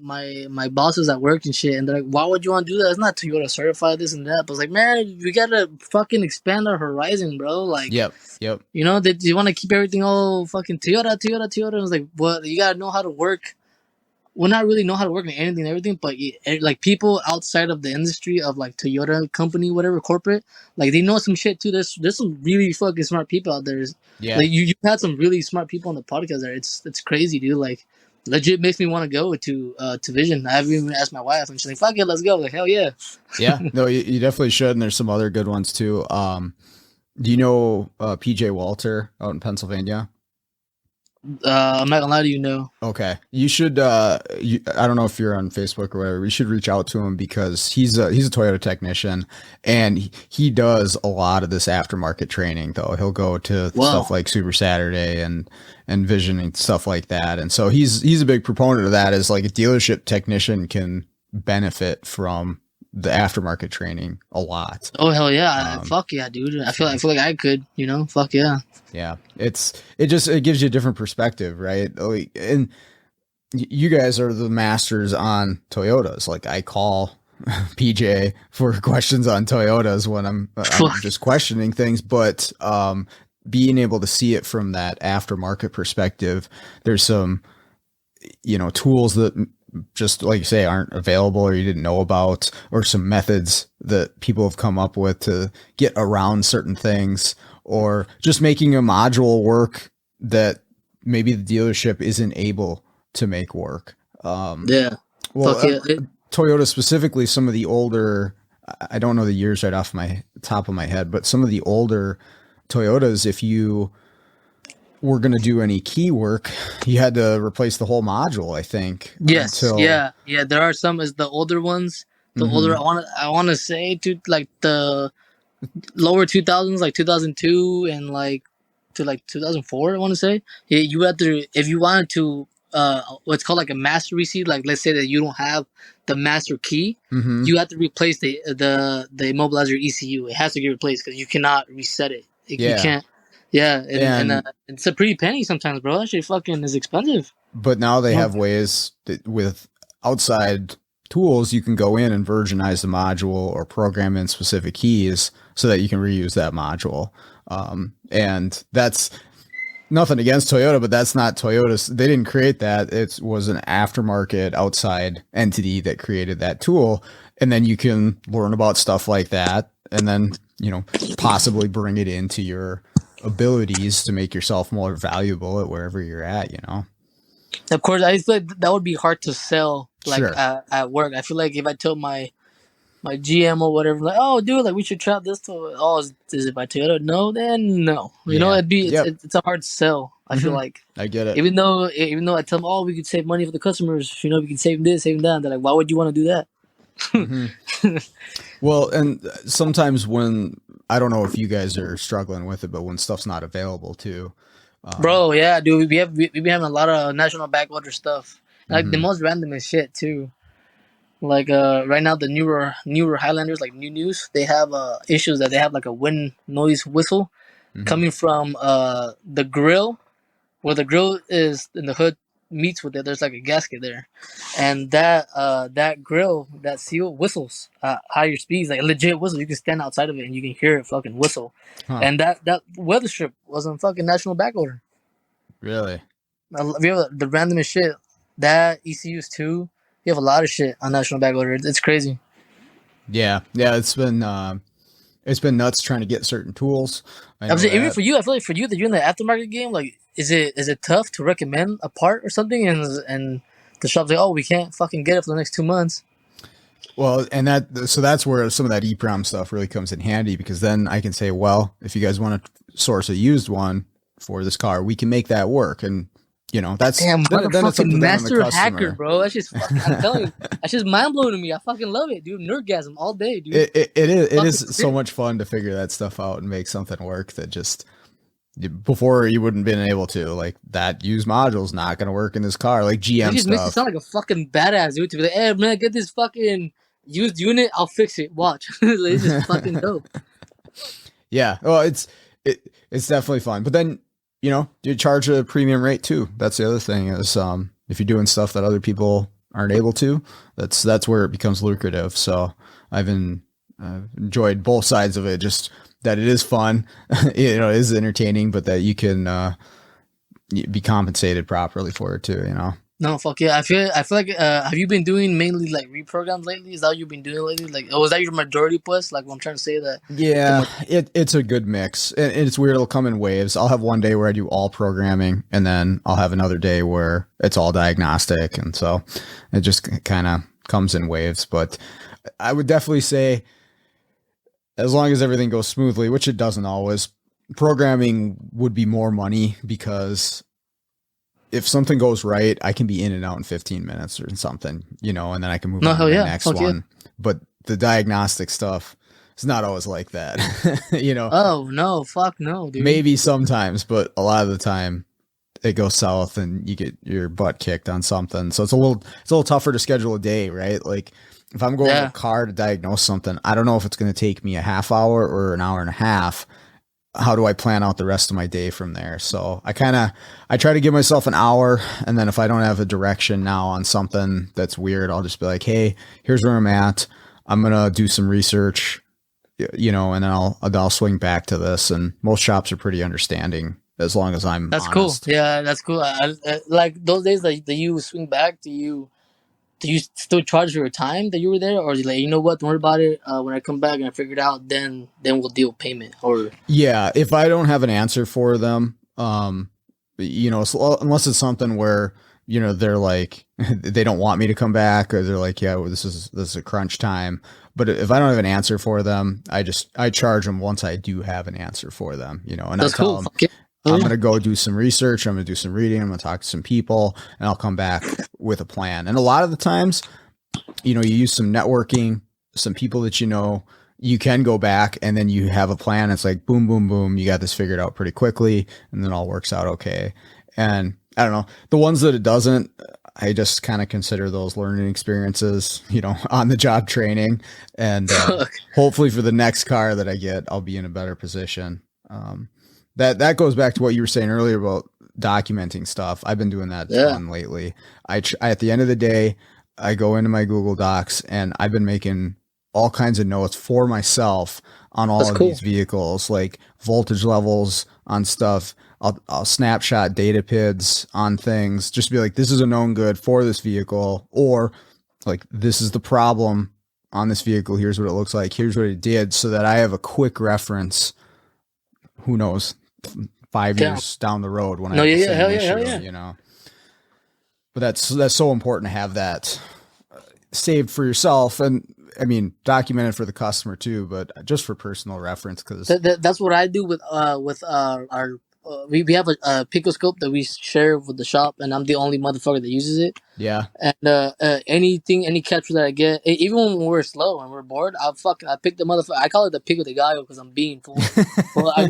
bosses at work and shit, and they're like, why would you want to do that? It's not Toyota certified, this and that. But I was like, man, we gotta fucking expand our horizon, bro. Like, yep. You want to keep everything all fucking Toyota. I was like, what? You gotta know how to work. Well, not really know how to work in anything and everything, but like, people outside of the industry of like Toyota company, whatever, corporate, like, they know some shit too. There's some really fucking smart people out there. Yeah. Like, you had some really smart people on the podcast there. It's crazy, dude. Like, legit makes me want to go to Vision. I haven't even asked my wife, and she's like, "Fuck it, let's go." I'm like, hell yeah. Yeah, no, you definitely should. And there's some other good ones too. Do you know PJ Walter out in Pennsylvania? I'm not gonna lie to you, no. Okay, you should. I don't know if you're on Facebook or whatever. You should reach out to him because he's a Toyota technician, and he does a lot of this aftermarket training. Though he'll go to stuff like Super Saturday and Vision and stuff like that. And so he's a big proponent of that. As like a dealership technician can benefit from the aftermarket training a lot. Oh hell yeah! Fuck yeah, dude. I feel like I could. Fuck yeah. Yeah, it gives you a different perspective, right? And you guys are the masters on Toyotas. Like I call PJ for questions on Toyotas when I'm just questioning things, but being able to see it from that aftermarket perspective, there's some tools that just like you say aren't available or you didn't know about, or some methods that people have come up with to get around certain things, or just making a module work that maybe the dealership isn't able to make work. Yeah. Well, Toyota specifically, some of the older, I don't know the years right off my top of my head, but some of the older Toyotas, if you were going to do any key work, you had to replace the whole module, I think. Yes. Yeah. There are some as the older ones. The older, I want to say to like the lower 2000s, like 2002 and like to like 2004, I want to say. You had to, if you wanted to, what's called like a master receipt, like let's say that you don't have the master key, you have to replace the immobilizer ECU. It has to get replaced because you cannot reset it. You can't. Yeah, and it's a pretty penny sometimes, bro. That shit fucking is expensive. But now they have ways that with outside tools, you can go in and virginize the module or program in specific keys so that you can reuse that module. And that's nothing against Toyota, but that's not Toyota's. They didn't create that. It was an aftermarket outside entity that created that tool. And then you can learn about stuff like that and then, possibly bring it into your abilities to make yourself more valuable at wherever you're at, Of course, I feel like that would be hard to sell, like at work. I feel like if I told my GM or whatever, like, oh, dude, like we should try this to, oh, is it by Toyota? No, then no. It's a hard sell. I feel like I get it. Even though I tell them, oh, we could save money for the customers. We can save this, save that. They're like, why would you want to do that? Well, and sometimes when, I don't know if you guys are struggling with it, but when stuff's not available too. Bro, yeah, dude, we've been having a lot of national backorder stuff. Like the most randomest shit too. Like right now the newer Highlanders, like news, they have issues that they have like a wind noise whistle coming from the grill, where the grill is in the hood meets with it. There's like a gasket there, and that grill, that seal whistles at higher speeds, like a legit whistle. You can stand outside of it and you can hear it fucking whistle. And that weather strip was on fucking national backorder. Really? We have the randomest shit. That ECUs too. You have a lot of shit on national backorder. It's crazy. Yeah. It's been nuts trying to get certain tools. Even for you, I feel like for you that you're in the aftermarket game, like is it tough to recommend a part or something, and the shop's like, oh, we can't fucking get it for the next 2 months. Well, and that's where some of that EPROM stuff really comes in handy, because then I can say, well, if you guys want to source a used one for this car, we can make that work. And that's damn motherfucking master hacker, bro. That's just fucking, I'm telling you, that's just mind blowing to me. I fucking love it, dude. Nerdgasm all day, dude. It is so much fun to figure that stuff out and make something work that just before you wouldn't been able to. Like that used module's not going to work in this car. Like GM just stuff. Makes it sound like a fucking badass, dude. To be like, hey man, get this fucking used unit. I'll fix it. Watch. It's just fucking dope. Yeah. Well, it's definitely fun, but then. You charge a premium rate too. That's the other thing is, if you're doing stuff that other people aren't able to, that's where it becomes lucrative. So I've enjoyed both sides of it. Just that it is fun, it is entertaining, but that you can be compensated properly for it too. No, fuck yeah. I feel like have you been doing mainly like reprograms lately? Is that what you've been doing lately? Like, oh, is that your majority plus? Like, what I'm trying to say that the Yeah, ma- it's a good mix. It's weird. It'll come in waves. I'll have one day where I do all programming, and then I'll have another day where it's all diagnostic, and so it just kind of comes in waves. But I would definitely say, as long as everything goes smoothly, which it doesn't always, programming would be more money because if something goes right, I can be in and out in 15 minutes or something, and then I can move no, on to hell the yeah, next fuck yeah. one. But the diagnostic stuff, it's not always like that. Oh no, fuck no, dude. Maybe sometimes, but a lot of the time it goes south and you get your butt kicked on something. So it's a little tougher to schedule a day, right? Like if I'm going to a Yeah, car to diagnose something, I don't know if it's going to take me a half hour or an hour and a half. How do I plan out the rest of my day from there? So I try to give myself an hour, and then if I don't have a direction now on something that's weird, I'll just be like, hey, here's where I'm at. I'm gonna do some research, and then I'll swing back to this. And most shops are pretty understanding as long as I'm that's cool. honest. Yeah, that's cool. I like those days that you swing back. Do you still charge for your time that you were there, or is it like, you know what, don't worry about it. When I come back and I figure it out, then we'll deal with payment. Or Yeah, if I don't have an answer for them, unless it's something where they're like they don't want me to come back, or they're like, yeah, well, this is a crunch time. But if I don't have an answer for them, I charge them once I do have an answer for them, and I that's tell cool. them Fuck yeah. Oh I'm yeah, gonna go do some research, I'm gonna do some reading, I'm gonna talk to some people, and I'll come back with a plan. And a lot of the times, you use some networking, some people that you can go back and then you have a plan. It's like boom, boom, boom. You got this figured out pretty quickly and then all works out okay. And I don't know, the ones that it doesn't, I just kind of consider those learning experiences, on the job training. And fuck hopefully for the next car that I get, I'll be in a better position. That goes back to what you were saying earlier about documenting stuff. I've been doing that a yeah, ton lately. At the end of the day, I go into my Google Docs and I've been making all kinds of notes for myself on all that's of cool. these vehicles, like voltage levels on stuff. I'll snapshot data PIDs on things, just be like, this is a known good for this vehicle, or like, this is the problem on this vehicle. Here's what it looks like. Here's what it did, so that I have a quick reference. Who knows, 5 years Yeah, down the road when I no, have yeah, the yeah, same hell yeah, hell issue, yeah. But that's so important to have that saved for yourself, and I mean documented for the customer too, but just for personal reference because That's what I do with our we have a picoscope that we share with the shop, and I'm the only motherfucker that uses it. yeah. And any capture that I get, even when we're slow and we're bored, I pick the motherfucker. I call it the pico de gallo because I'm being full. Well, I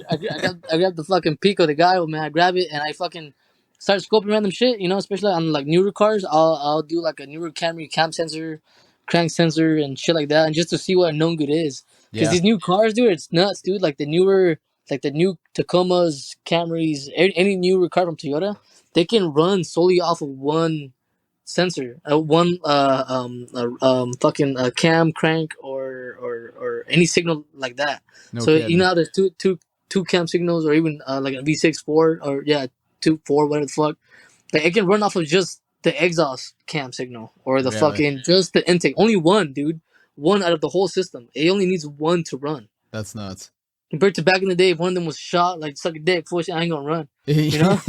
grab the fucking pico de gallo, man. I grab it and I fucking start scoping random shit. Especially on like newer cars, I'll do like a newer Camry cam sensor, crank sensor, and shit like that, and just to see what a known good is. Because Yeah, these new cars, dude, it's nuts, dude. Like the new Tacomas, Camrys, any newer car from Toyota, they can run solely off of one sensor, one fucking cam crank or any signal like that. no So kidding. how there's two cam signals or even like a V6 4 or yeah 2 4 whatever the fuck. Like it can run off of just the exhaust cam signal or the Really, fucking just the intake. Only one, dude. One out of the whole system. It only needs one to run. that's nuts. Compared to back in the day, if one of them was shot, like suck a dick, full shit, I ain't gonna run. You know?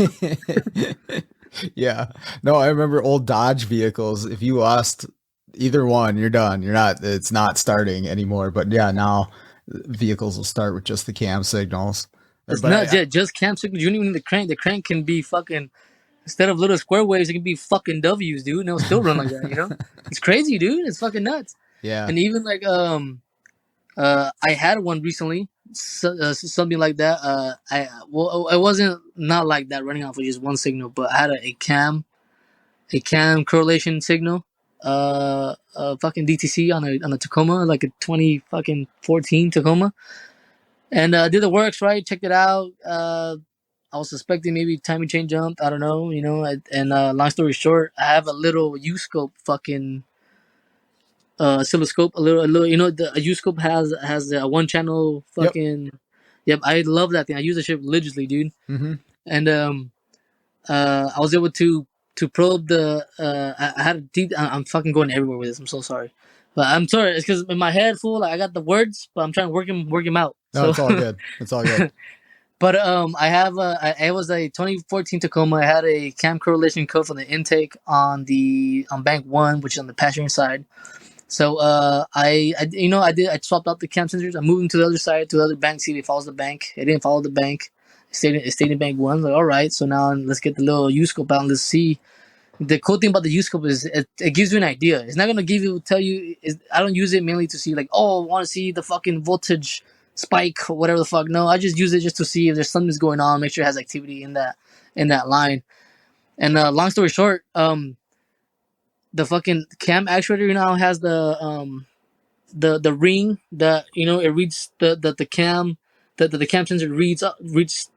Yeah, no, I remember old Dodge vehicles. If you lost either one, you're done. It's not starting anymore. But yeah, now vehicles will start with just the cam signals. It's But not just cam signals. You don't even need the crank. The crank can be fucking instead of little square waves, it can be fucking W's, dude. And it'll still run like that. It's crazy, dude. It's fucking nuts. yeah. And even like I had one recently, something like that. It wasn't not like that running off of just one signal, but I had a cam correlation signal. Fucking DTC on a Tacoma, like a 20 fucking 14 Tacoma, and did the works right. Checked it out. I was suspecting maybe timing chain jumped. I don't know, And long story short, I have a little U scope fucking oscilloscope. A little. The a U scope has a one channel Yep. fucking. Yep, I love that thing. I use the shit religiously, dude. Hmm. And I was able to to probe the. I had a deep. I'm fucking going everywhere with this. I'm so sorry, but I'm sorry. It's because in my head, fool. Like, I got the words, but I'm trying to work him out. No, So, it's all good. It's all good. but I have it was a 2014 Tacoma. I had a cam correlation code for the intake on bank one, which is on the passenger side. So I swapped out the cam sensors. I moved them to the other side, to the other bank, see if it follows the bank. It didn't follow the bank. It stayed in bank one. Like, all right, so now let's get the little U scope out and let's see. The cool thing about the U scope is it gives you an idea. It's not gonna tell you. I don't use it mainly to see like, oh, I want to see the fucking voltage spike or whatever the fuck. No, I just use it just to see if there's something's going on. Make sure it has activity in that line. And long story short, the fucking cam actuator now has the ring that it reads the cam the cam sensor reads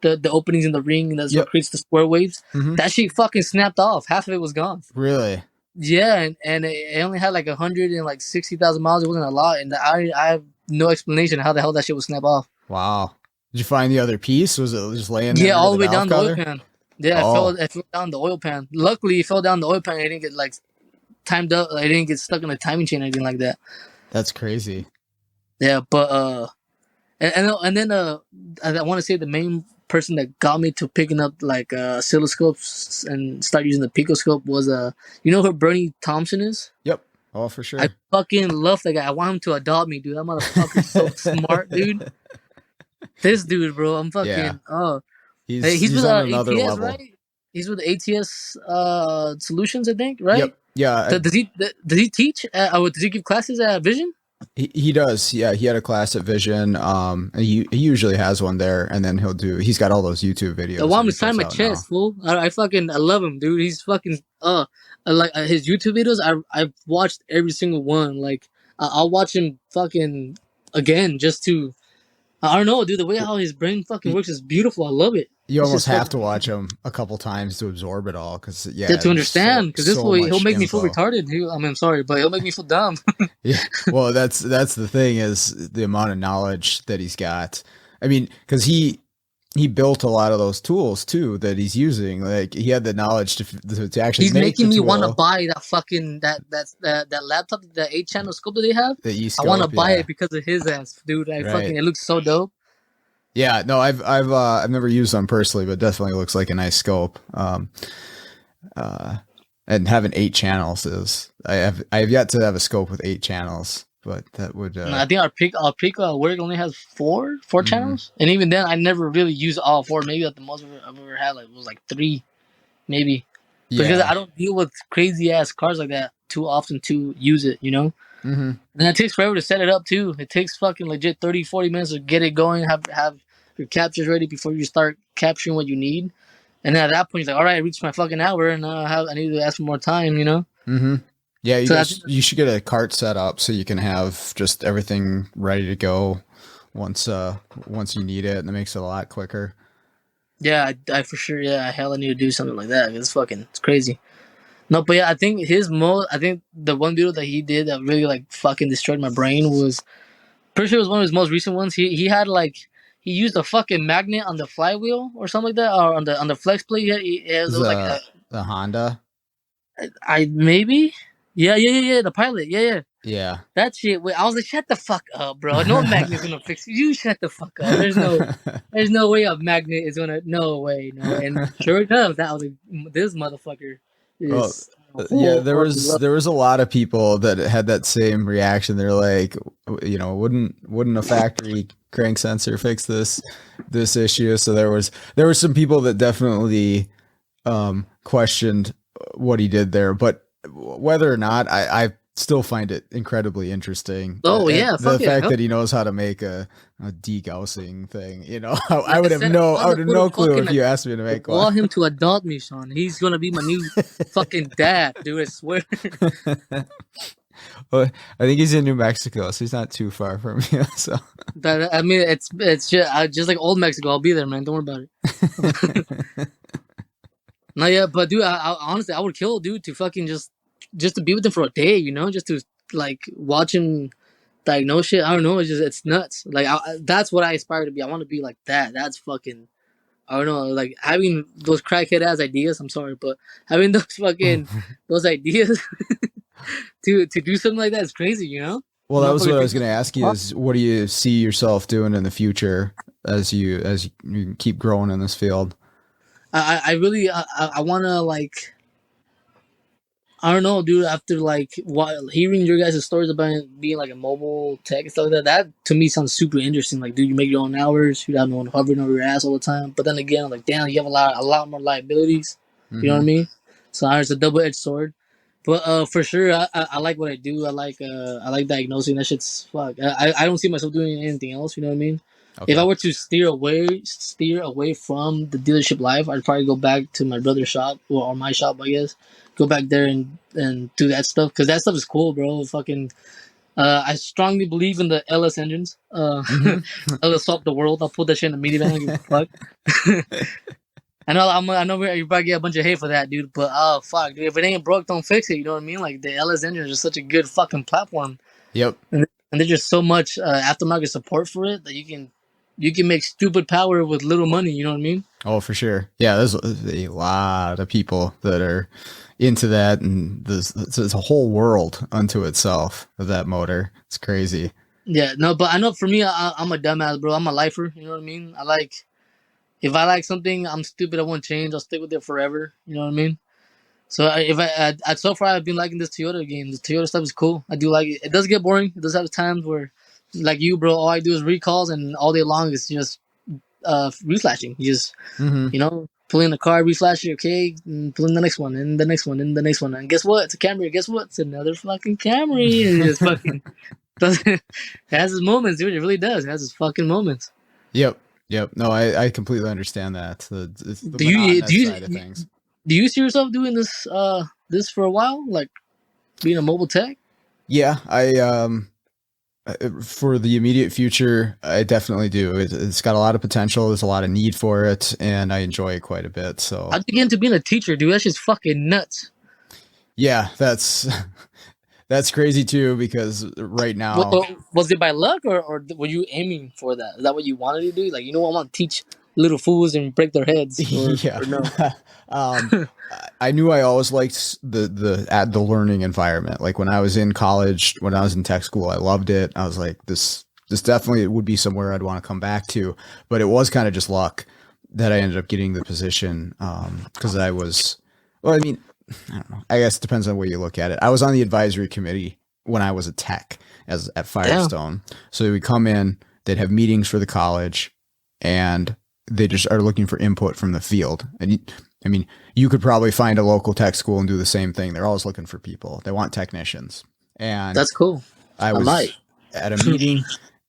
the openings in the ring, and that's what creates the square waves. Mm-hmm. That shit fucking snapped off. Half of it was gone. Really? Yeah, and it only had like 160,000 miles. It wasn't a lot, and I have no explanation how the hell that shit would snap off. Wow. Did you find the other piece? Was it just laying there? Yeah, all the way down the oil pan. Yeah, Oh. it fell down the oil pan. Luckily, it fell down the oil pan. It didn't get like timed up. I didn't get stuck in a timing chain or anything like that. That's crazy. Yeah, but and then I want to say the main person that got me to picking up like oscilloscopes and start using the picoscope was who Bernie Thompson is? Yep. Oh, for sure. I fucking love that guy. I want him to adopt me, dude. That motherfucker's so smart, dude. This dude, bro. I'm fucking he's with on another ATS, level. right? He's with ATS Solutions, I think, right? Yep. Yeah. Does he teach? Or does he give classes at Vision? He does. Yeah, he had a class at Vision. He usually has one there, and then he's got all those YouTube videos. I want him to sign my chest, fool. I love him, dude. He's fucking like his YouTube videos. I've watched every single one. Like I'll watch him fucking again just to. I don't know, dude. The way how his brain fucking works is beautiful. I love it. You almost have to watch him a couple times to absorb it all, because to understand. Because this way he'll make me feel retarded. I'm sorry, but he'll make me feel dumb. Yeah, well, that's the thing, is the amount of knowledge that he's got. I mean, because he built a lot of those tools too that he's using. Like, he had the knowledge to actually. He's making me want to buy that fucking that laptop, the 8-channel scope that they have. The E-scope, I want to buy it because of his ass, dude. It looks so dope. Yeah, no, I've never used them personally, but definitely looks like a nice scope. And having 8 channels is, I have yet to have a scope with 8 channels, but that would. I think our pick work only has four channels, and even then, I never really use all 4. Maybe at the most I've ever had was like 3, maybe. Yeah. Because I don't deal with crazy ass cars like that too often to use it, Mm-hmm. And it takes forever to set it up too. It takes fucking legit 30-40 minutes to get it going, have your captures ready before you start capturing what you need. And then at that point, you're like, all right, I reached my fucking hour, and I need to ask for more time, Mm-hmm. Yeah, you should get a cart set up so you can have just everything ready to go once you need it, and it makes it a lot quicker. Yeah, I for sure, hell, I need to do something like that. It's crazy. No, but yeah, I think the one video that he did that really like fucking destroyed my brain was, pretty sure it was one of his most recent ones. He had like, he used a fucking magnet on the flywheel or something like that, or on the flex plate. It was like the Honda. Maybe. Yeah. The Pilot. Yeah. That shit. I was like, shut the fuck up, bro. No magnet's gonna fix it. You shut the fuck up. There's no way a magnet is gonna. No way. No. And sure enough, that was this motherfucker. There was a lot of people that had that same reaction. They're like, wouldn't a factory crank sensor fix this issue? So there were some people that definitely questioned what he did there, but whether or not, I still find it incredibly interesting. Oh yeah, the fact that he knows how to make a degaussing thing. I would have no clue if you asked me to make one. I want him to adopt me, Sean. He's gonna be my new fucking dad, dude. I swear. Well, I think he's in New Mexico, so he's not too far from you. So I mean, it's just like old Mexico. I'll be there, man. Don't worry about it. No, yeah, but dude, I honestly, I would kill a dude to fucking just to be with him for a day, just to like watch him diagnose shit. I don't know, it's nuts. Like that's what I aspire to be. I want to be like that. That's fucking I don't know, like having those crackhead ass ideas. I'm sorry, but having those fucking those ideas to do something like that is crazy. You know, Well, that was motherfucker what I was thinks, going to ask you is what do you see yourself doing in the future as you keep growing in this field? I really I want to like I don't know, dude. After like hearing your guys' stories about it being like a mobile tech and stuff like that, that to me sounds super interesting. Like, dude, you make your own hours. You have no one hovering over your ass all the time. But then again, I'm like, damn, you have a lot more liabilities. You know what I Mm-hmm. mean? So it's a double edged sword. But for sure, I like what I do. I like diagnosing. That shit's fuck. I don't see myself doing anything else. You know what I mean? If I Okay. were to steer away from the dealership life, I'd probably go back to my brother's shop or my shop, I guess. Go back there and do that stuff because that stuff is cool, bro. Fucking, I strongly believe in the LS engines. Mm-hmm. LS solve the world. I'll put that shit in the minivan. I don't give a fuck. I know you probably get a bunch of hate for that, dude. But oh fuck, dude, if it ain't broke, don't fix it. You know what I mean? Like the LS engine is just such a good fucking platform, Yep. and there's just so much aftermarket support for it that you can make stupid power with little money. You know what I mean? Oh, for sure. Yeah, there's a lot of people that are into that, and there's a whole world unto itself of that motor. It's crazy. Yeah, no, but I know for me, I'm a dumbass, bro. I'm a lifer. You know what I mean? If I like something, I'm stupid. I won't change. I'll stick with it forever. You know what I mean? So so far I've been liking this Toyota game. The Toyota stuff is cool. I do like it. It does get boring. It does have times where, like you, bro, all I do is recalls, and all day long is just reflashing. You just Mm-hmm. pull in the car, reflash it, okay, and pull in the next one, and the next one, and the next one, and guess what? It's a Camry. Guess what? It's another fucking Camry, and it just fucking does. It has its moments, dude. It really does. It has its fucking moments. Yep. Yep. No, I completely understand that. It's the Do you monotonous side of things. do you see yourself doing this for a while, like being a mobile tech? Yeah, for the immediate future, I definitely do. It's got a lot of potential. There's a lot of need for it, and I enjoy it quite a bit. So How'd you get into being a teacher, dude? That's just fucking nuts. yeah, that's that's crazy too. Because right now, Was it by luck or were you aiming for that? Is that what you wanted to do? Like, you know, I want to teach little fools and break their heads, yeah, or no? um, I knew I always liked the learning environment. Like when I was in college, when I was in tech school, I loved it. I was like, this definitely would be somewhere I'd want to come back to. But it was kind of just luck that I ended up getting the position because I was. Well, I mean, I don't know. I guess it depends on where you look at it. I was on the advisory committee when I was a tech at Firestone. So they would come in, they'd have meetings for the college, and they just are looking for input from the field. And I mean, you could probably find a local tech school and do the same thing. They're always looking for people. They want technicians. And That's cool. I I might. was at a meeting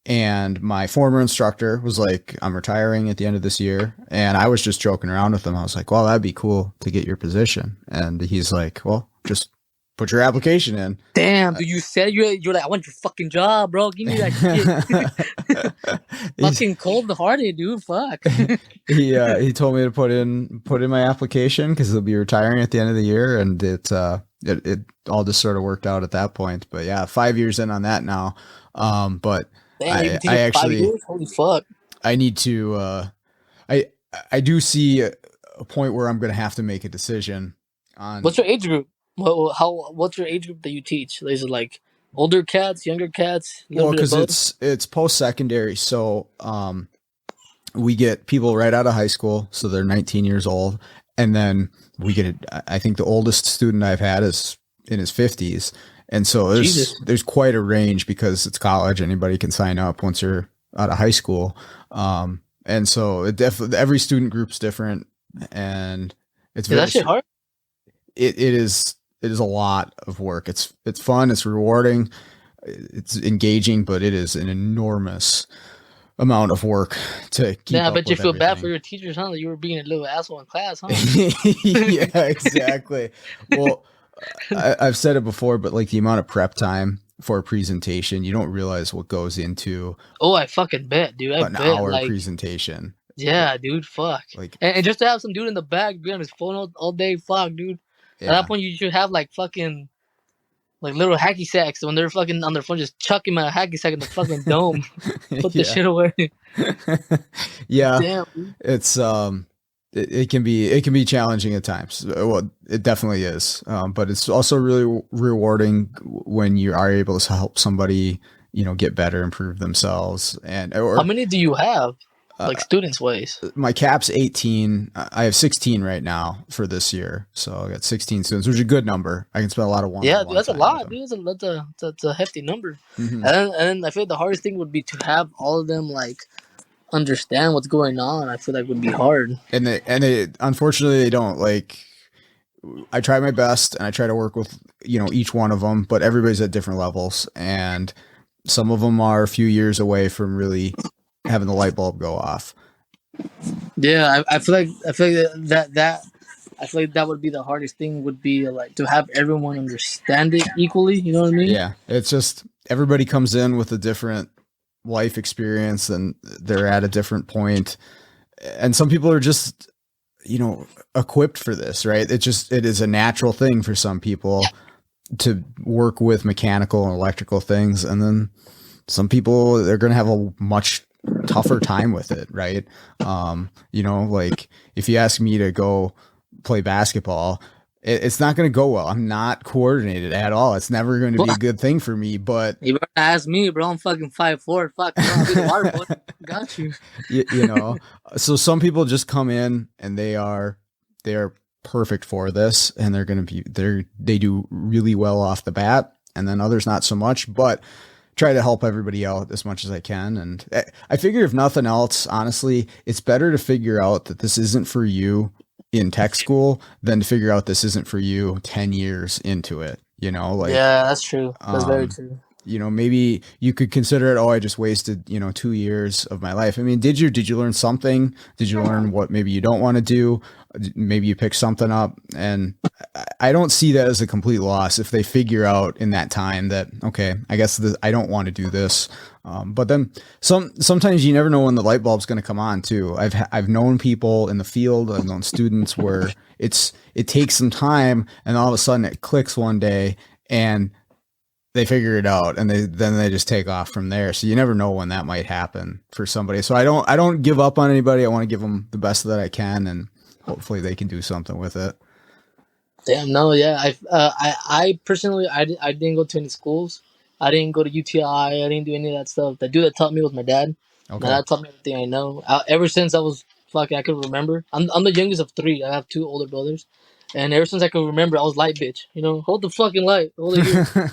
and my former instructor was like, I'm retiring at the end of this year. And I was just joking around with him. I was like, well, that'd be cool to get your position. And he's like, well, just put your application in. Damn, dude, you said you're like, I want your fucking job, bro. Give me that shit. Fucking cold hearted, dude. Fuck. He told me to put in my application because he'll be retiring at the end of the year, and it all just sort of worked out at that point. But yeah, 5 years in on that now. But Damn, you've been I teaching 5 actually years? Holy fuck. I need to I do see a point where I'm going to have to make a decision on. What's your age group? What's your age group that you teach? Is it like older cats, younger cats, a little Well, bit of because both? it's post secondary, so we get people right out of high school, so they're 19 years old, and then we get I think the oldest student I've had is in his 50s, and so there's quite a range because it's college. Anybody can sign up once you're out of high school, and so it definitely every student group's different, and it's Is very that shit hard? it is a lot of work. It's fun, it's rewarding, it's engaging, but it is an enormous amount of work to keep Yeah, I up bet you with feel bad everything. for your teachers, huh? That you were being a little asshole in class, huh? Yeah, exactly. Well, I've said it before, but like the amount of prep time for a presentation, you don't realize what goes into Oh, I fucking bet, dude. I an bet, hour like, presentation. yeah, dude, fuck. Like, And just to have some dude in the back be on his phone all day, fuck, dude. At that yeah. point, you should have like fucking like little hacky sacks when they're fucking on their phone, just chuck him a hacky sack in the fucking dome. Put the Yeah. shit away. Yeah. Damn. It's it can be challenging at times. Well, it definitely is. But it's also really rewarding when you are able to help somebody, get better, improve themselves. And How or many do you have, uh, like students ways? my cap's 18. I have 16 right now for this year, so I got 16 students, which is a good number. I can spend a lot of Yeah, dude, one-on-one that's a time with lot, them. dude. That's a hefty number. Hmm. And I feel like the hardest thing would be to have all of them like understand what's going on. I feel like would be hard. And they unfortunately they don't like. I try my best and I try to work with, each one of them, but everybody's at different levels. And some of them are a few years away from really having the light bulb go off. Yeah, I feel like that I feel like that would be the hardest thing. Would be like to have everyone understand it equally. You know what I mean? Yeah. It's just everybody comes in with a different life experience and they're at a different point. And some people are just, equipped for this, right? It is a natural thing for some people to work with mechanical and electrical things. And then some people, they're going to have a much tougher time with it. Right. Like if you ask me to go play basketball, it's not going to go well. I'm not coordinated at all. It's never going to be a good thing for me, but you better ask me, bro. I'm fucking 5'4". Fuck, bro, I'll be the water boy. Got you. So some people just come in and they are perfect for this and they do really well off the bat, and then others not so much, but try to help everybody out as much as I can. And I figure if nothing else, honestly, it's better to figure out that this isn't for you in tech school than to figure out this isn't for you 10 years into it, like, Yeah, that's true. That's very true. Maybe you could consider it, oh, I just wasted, 2 years of my life. I mean, did you learn something? Did you learn what maybe you don't want to do? Maybe you pick something up, and I don't see that as a complete loss if they figure out in that time that, okay, I guess I don't want to do this. But then sometimes you never know when the light bulb's going to come on too. I've known people in the field, I've known students where it takes some time and all of a sudden it clicks one day and they figure it out and then they just take off from there. So you never know when that might happen for somebody. So I don't give up on anybody. I want to give them the best that I can, and hopefully they can do something with it. Damn, no, yeah. I personally, I didn't go to any schools. I didn't go to UTI. I didn't do any of that stuff. The dude that taught me was my dad. Okay. My dad taught me everything I know. Ever since I was fucking, I could remember. I'm the youngest of three. I have two older brothers, and ever since I could remember, I was light bitch. Hold the fucking light. Hold it here.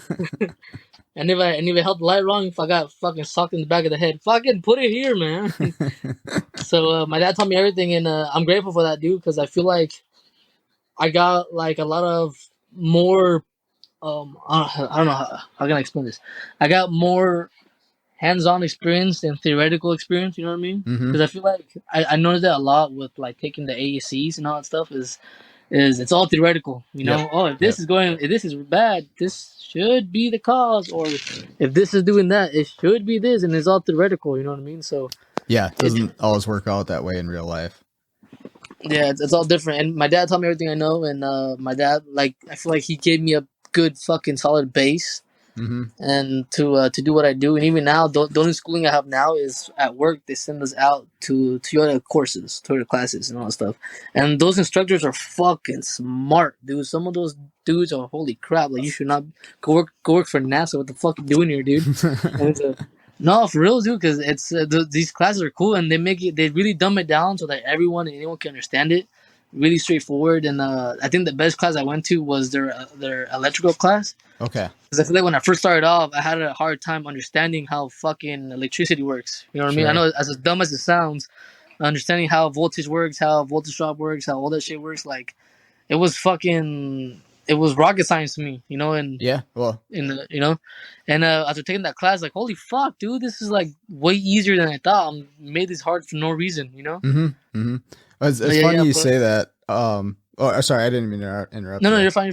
And if I held the light wrong, if I got fucking socked in the back of the head, fucking put it here, man. So my dad taught me everything, and I'm grateful for that, dude, because I feel like I got like a lot of more. I don't know how can I explain this. I got more hands-on experience than theoretical experience. You know what I mean? Mm-hmm. Because I feel like I noticed that a lot with like taking the AECs and all that stuff is it's all theoretical. Yep. Oh, if this is bad, this should be the cause, or if this is doing that, it should be this, and it's all theoretical. You know what I mean? So yeah, it doesn't always work out that way in real life. Yeah, it's all different. And my dad taught me everything I know, and my dad, like, I feel like he gave me a good fucking solid base, and to do what I do. And even now, the only schooling I have now is at work. They send us out to Toyota courses, Toyota classes, and all that stuff. And those instructors are fucking smart, dude. Some of those dudes are holy crap. Like, you should not go work for NASA. What the fuck you doing here, dude? And no, for real, dude, because it's these classes are cool, and they really dumb it down so that anyone can understand it. Really straightforward, and I think the best class I went to was their electrical class. Okay. Because I feel like when I first started off, I had a hard time understanding how fucking electricity works. You know what I mean? I know, as dumb as it sounds, understanding how voltage works, how voltage drop works, how all that shit works, like it was rocket science to me, and yeah, well, and after taking that class, like, holy fuck, dude, this is like way easier than I thought. I made this hard for no reason, It's funny you say that. Sorry, I didn't mean to interrupt. No, you're fine.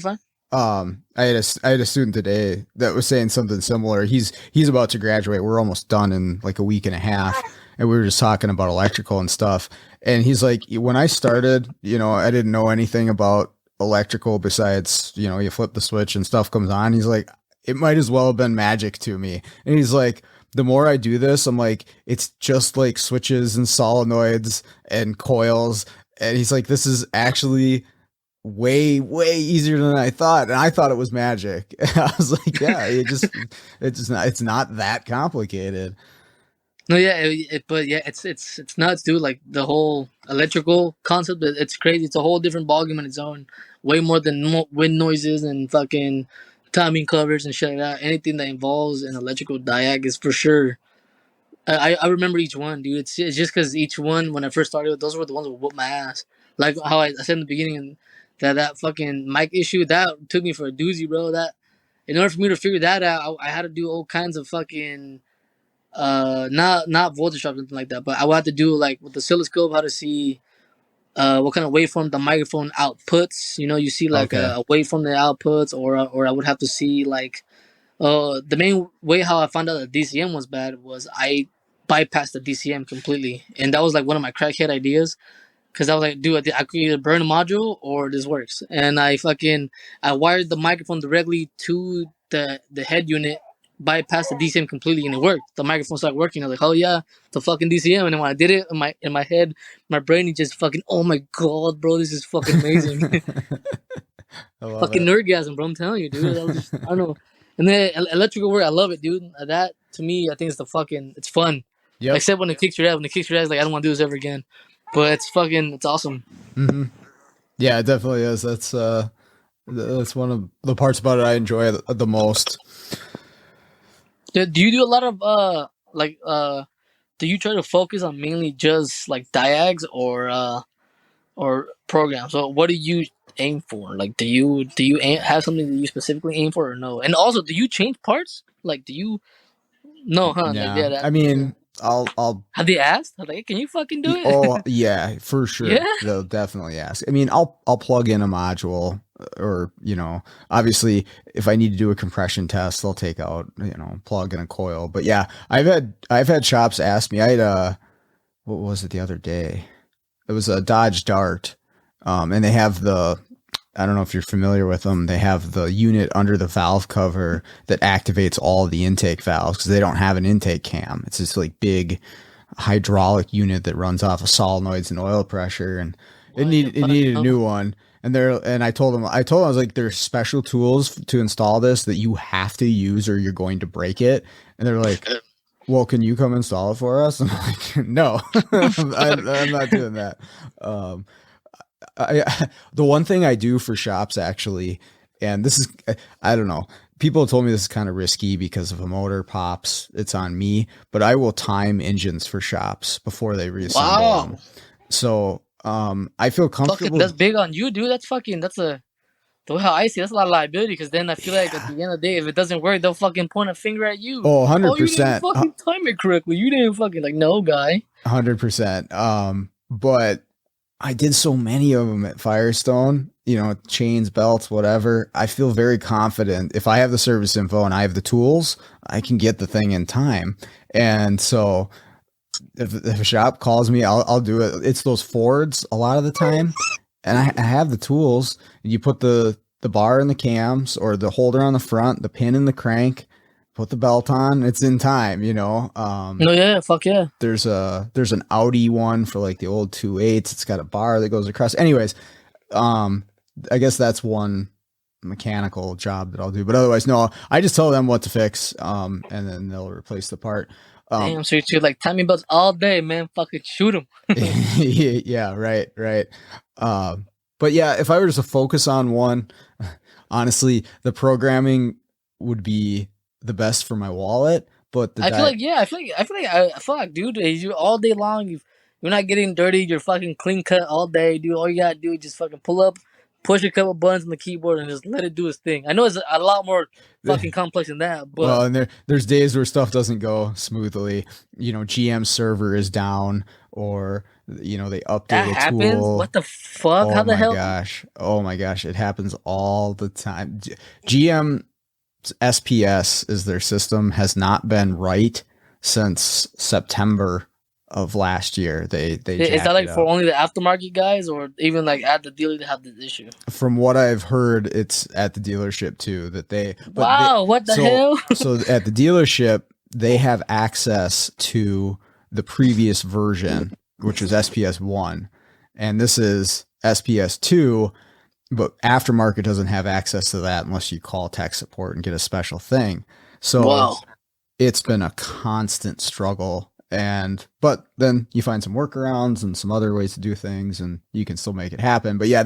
I had a student today that was saying something similar. He's about to graduate. We're almost done in like a week and a half, and we were just talking about electrical and stuff. And he's like, when I started, I didn't know anything about electrical besides, you flip the switch and stuff comes on. He's like, it might as well have been magic to me. And he's like, the more I do this, I'm like, it's just like switches and solenoids and coils. And he's like, this is actually way, way easier than I thought. And I thought it was magic. I was like, yeah, it's not that complicated. No, yeah, but yeah, it's nuts, dude. Like the whole electrical concept, it's crazy. It's a whole different ballgame on its own. Way more than wind noises and fucking timing covers and shit like that. Anything that involves an electrical diag is for sure. I remember each one, dude. It's just because each one when I first started, those were the ones that would whoop my ass. Like how I said in the beginning, that fucking mic issue that took me for a doozy, bro. That in order for me to figure that out, I had to do all kinds of fucking not voltage drop or something like that, but I would have to do like with the oscilloscope how to see what kind of waveform the microphone outputs. You know, you see like Okay. a waveform that outputs, or I would have to see like the main way how I found out that DCM was bad was I bypassed the DCM completely, and that was like one of my crackhead ideas. Cause I was like, dude, I could either burn a module or this works. And I wired the microphone directly to the head unit, bypassed the DCM completely, and it worked. The microphone started working. I was like, oh yeah, the fucking DCM. And then when I did it in my head, my brain is just fucking, oh my god, bro, this is fucking amazing. I love Fucking it. nerdgasm, bro. I'm telling you, dude. I don't know. And then electrical work, I love it, dude. That to me, I think it's fun. Yep. Except when it kicks your ass. When it kicks your ass, like I don't want to do this ever again. But it's awesome. Mm-hmm. Yeah, it definitely is. That's one of the parts about it I enjoy the most. Do you do a lot of do you try to focus on mainly just like diags or programs? So what do you aim for? Like have something that you specifically aim for or no? And also, do you change parts? Like do you no, huh? Like Yeah, yeah, I mean, I'll have they asked? Like, hey, can you fucking do it? oh yeah, for sure. Yeah. They'll definitely ask. I mean, I'll plug in a module, or obviously if I need to do a compression test, they'll take out plug in a coil. But yeah, I've had shops ask me. I had what was it the other day? It was a Dodge Dart, and they have I don't know if you're familiar with them. They have the unit under the valve cover that activates all the intake valves because they don't have an intake cam. It's this like big hydraulic unit that runs off of solenoids and oil pressure, and it needed a new one. And I told them I was like, there's special tools to install this that you have to use or you're going to break it. And they're like, well, can you come install it for us? I'm like, no, I'm not doing that. The one thing I do for shops actually, and this is, I don't know, people have told me this is kind of risky because if a motor pops, it's on me, but I will time engines for shops before they reassemble them. So, I feel comfortable. That's big on you, dude. The way how I see it, that's a lot of liability because then I feel like at the end of the day, if it doesn't work, they'll fucking point a finger at you. Oh, 100%. Oh, you didn't fucking time it correctly. You didn't fucking like, no, guy. 100%. But I did so many of them at Firestone, chains, belts, whatever. I feel very confident if I have the service info and I have the tools, I can get the thing in time. And so if a shop calls me, I'll do it. It's those Fords a lot of the time. And I have the tools. You put the bar in the cams or the holder on the front, the pin in the crank, put the belt on. It's in time, No, yeah, fuck yeah. There's an Audi one for like the old 2.8s. It's got a bar that goes across. Anyways, I guess that's one mechanical job that I'll do. But otherwise, no, I just tell them what to fix, and then they'll replace the part. Damn, so you're like timing belts all day, man. Fucking shoot them. Yeah, right. But yeah, if I were just to focus on one, honestly, the programming would be the best for my wallet. But I feel like, dude, you all day long, you're not getting dirty. You're fucking clean cut all day, dude. All you gotta do is just fucking pull up, push a couple buttons on the keyboard, and just let it do its thing. I know it's a lot more fucking complex than that, but well, and there's days where stuff doesn't go smoothly. GM server is down, or they update that a happens. tool. What the fuck? How the hell? Oh my gosh, it happens all the time. GM SPS is their system, has not been right since September of last year. They is that like for only the aftermarket guys, or even like at the dealer to have this issue? From what I've heard, it's at the dealership too that they. What the hell? So at the dealership, they have access to the previous version, which was SPS 1. and this is SPS2, but aftermarket doesn't have access to that unless you call tech support and get a special thing. So Wow. it's been a constant struggle. But then you find some workarounds and some other ways to do things, and you can still make it happen. But yeah,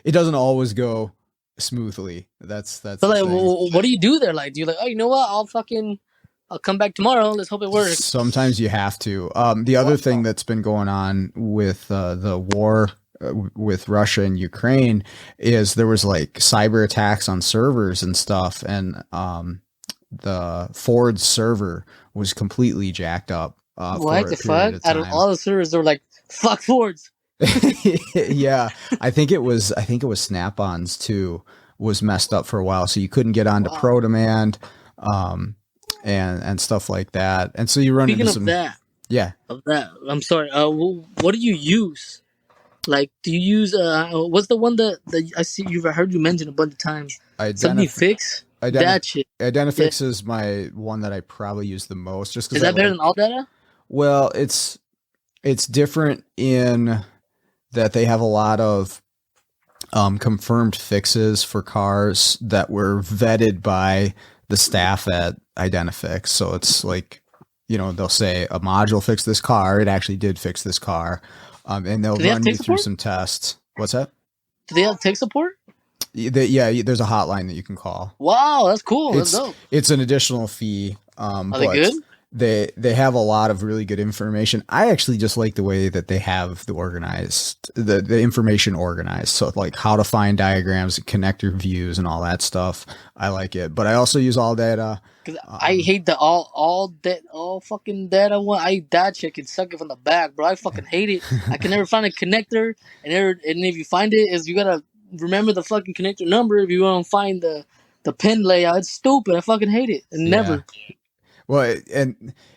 it doesn't always go smoothly. That's So the like, thing. what do you do there? Like, do you like, oh, you know what? I'll come back tomorrow. Let's hope it works. Sometimes you have to. The other thing that's been going on with the war with Russia and Ukraine is there was like cyber attacks on servers and stuff, and the Ford server was completely jacked up What for a the period fuck? of Out of time. all the servers, they were like, fuck Fords. Yeah, I think it was Snap-ons too was messed up for a while, so you couldn't get onto Wow. Pro Demand, and stuff like that. And so you run Speaking into of some that, yeah. I'm sorry. What do you use? Like, do you use what's the one that I see you've heard you mention a bunch of times? Something Identif fix Identif that shit. Yeah, Identifix is my one that I probably use the most, just because is I that better like. than all data? Well, it's different in that they have a lot of confirmed fixes for cars that were vetted by the staff at Identifix. So it's like, they'll say a module fixed this car. It actually did fix this car. And they'll Do they have run tech you through support? some tests. What's that? Do they have tech support? Yeah, there's a hotline that you can call. Wow, that's cool. That's It's dope. it's an additional fee, Are they but good? they have a lot of really good information. I actually just like the way that they have the information organized. So like how to find diagrams, connector views, and all that stuff. I like it, but I also use all data. Cause I hate the all fucking data one. That shit can suck it from the back, bro. I fucking hate it. I can never find a connector, and if you find it, is you gotta remember the fucking connector number if you want to find the pin layout. It's stupid. I fucking hate it. And Yeah. never. Well,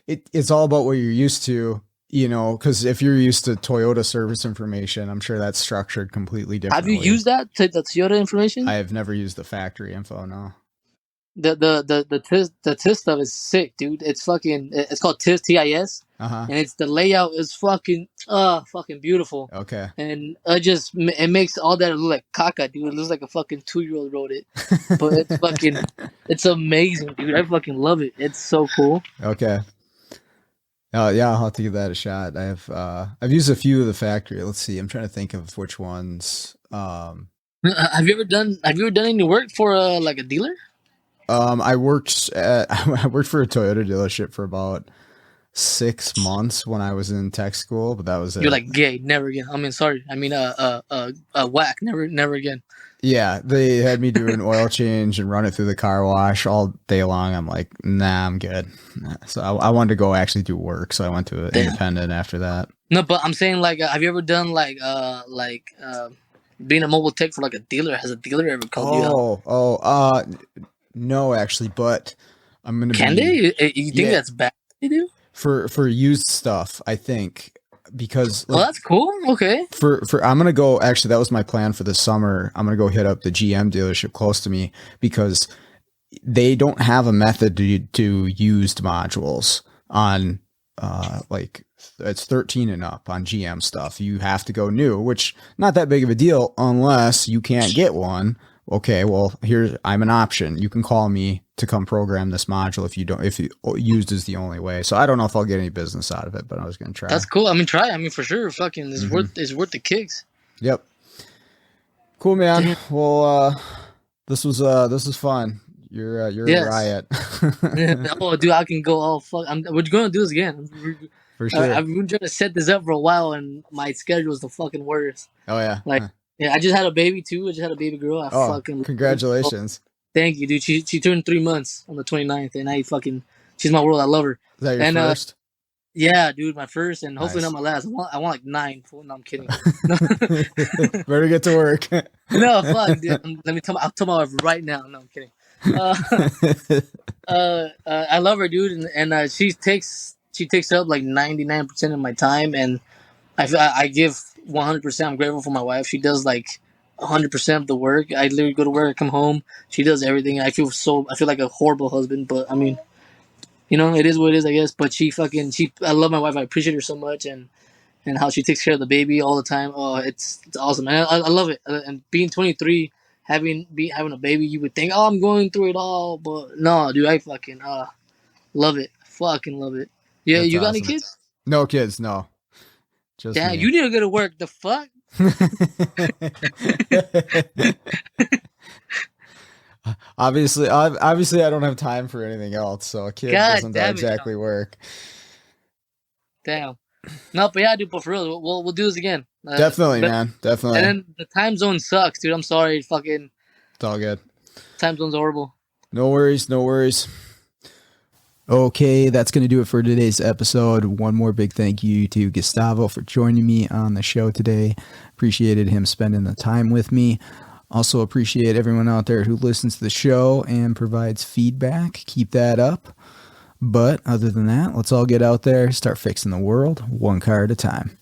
it's all about what you're used to, because if you're used to Toyota service information, I'm sure that's structured completely Have you differently. used that the Toyota information? I have never used the factory info, no. The TIS stuff is sick, dude. It's called TIS, Uh-huh. and it's the layout is fucking beautiful. Okay. And it makes all that look like caca, dude. It looks like a fucking 2-year-old wrote it, but it's amazing, dude. I fucking love it. It's so cool. Okay. Yeah, I'll have to give that a shot. I've used a few of the factory. Let's see. I'm trying to think of which ones. Have you ever done any work for like a dealer? I worked I worked for a Toyota dealership for about 6 months when I was in tech school, but that was it. You're like gay, never again. I mean, sorry. I mean, whack, never again. Yeah, they had me do an oil change and run it through the car wash all day long. I'm like, nah, I'm good. So I wanted to go actually do work, so I went to an independent after that. No, but I'm saying like, have you ever done being a mobile tech for like a dealer? Has a dealer ever called you out? No, actually, but I'm gonna. Can they? You think that's bad? They do for used stuff, I think, because well, that's cool. Okay. For I'm gonna go. Actually, that was my plan for this summer. I'm gonna go hit up the GM dealership close to me because they don't have a method to used modules on like it's 13 and up on GM stuff. You have to go new, which not that big of a deal unless you can't get one. Okay, well, I'm an option. You can call me to come program this module if used is the only way. So I don't know if I'll get any business out of it, but I was going to try. That's cool. I mean, try. I mean, for sure. Fucking, it's worth the kicks. Yep. Cool, man. Damn. Well, this was fun. You're a riot. Oh, dude, I can go all fuck. We're gonna do this again. For sure. I've been trying to set this up for a while, and my schedule is the fucking worst. Oh yeah. Yeah, I just had a baby too. I just had a baby girl. Congratulations. Thank you, dude. She turned 3 months on the 29th, and she's my world. I love her. Is that your first? Yeah, dude, my first, and hopefully not my last. I want like 9. No, I'm kidding. Better get to work. No, fuck, dude. I'll tell my wife right now. No, I'm kidding. I love her, dude, and she takes up like 99% of my time, and I give 100%. I'm grateful for my wife. She does like 100% of the work. I literally go to work, I come home, she does everything. I feel like a horrible husband, but I mean, it is what it is, I guess. But I love my wife. I appreciate her so much, and and how she takes care of the baby all the time. Oh, it's awesome, man. I love it. And being 23, having a baby, you would think, oh, I'm going through it all, but no, dude, I fucking love it. Fucking love it. Yeah, That's you got any awesome. kids? No kids, no. Just Damn, me. you need to go to work. The fuck? Obviously, I don't have time for anything else, so a kid God doesn't damn it, exactly work. damn. No, but yeah, dude. But for real, we'll do this again. Definitely, man. Definitely. And then the time zone sucks, dude. I'm sorry. Fucking It's all good. time zone's horrible. No worries. No worries. Okay, that's going to do it for today's episode. One more big thank you to Gustavo for joining me on the show today. Appreciated him spending the time with me. Also appreciate everyone out there who listens to the show and provides feedback. Keep that up. But other than that, let's all get out there, start fixing the world one car at a time.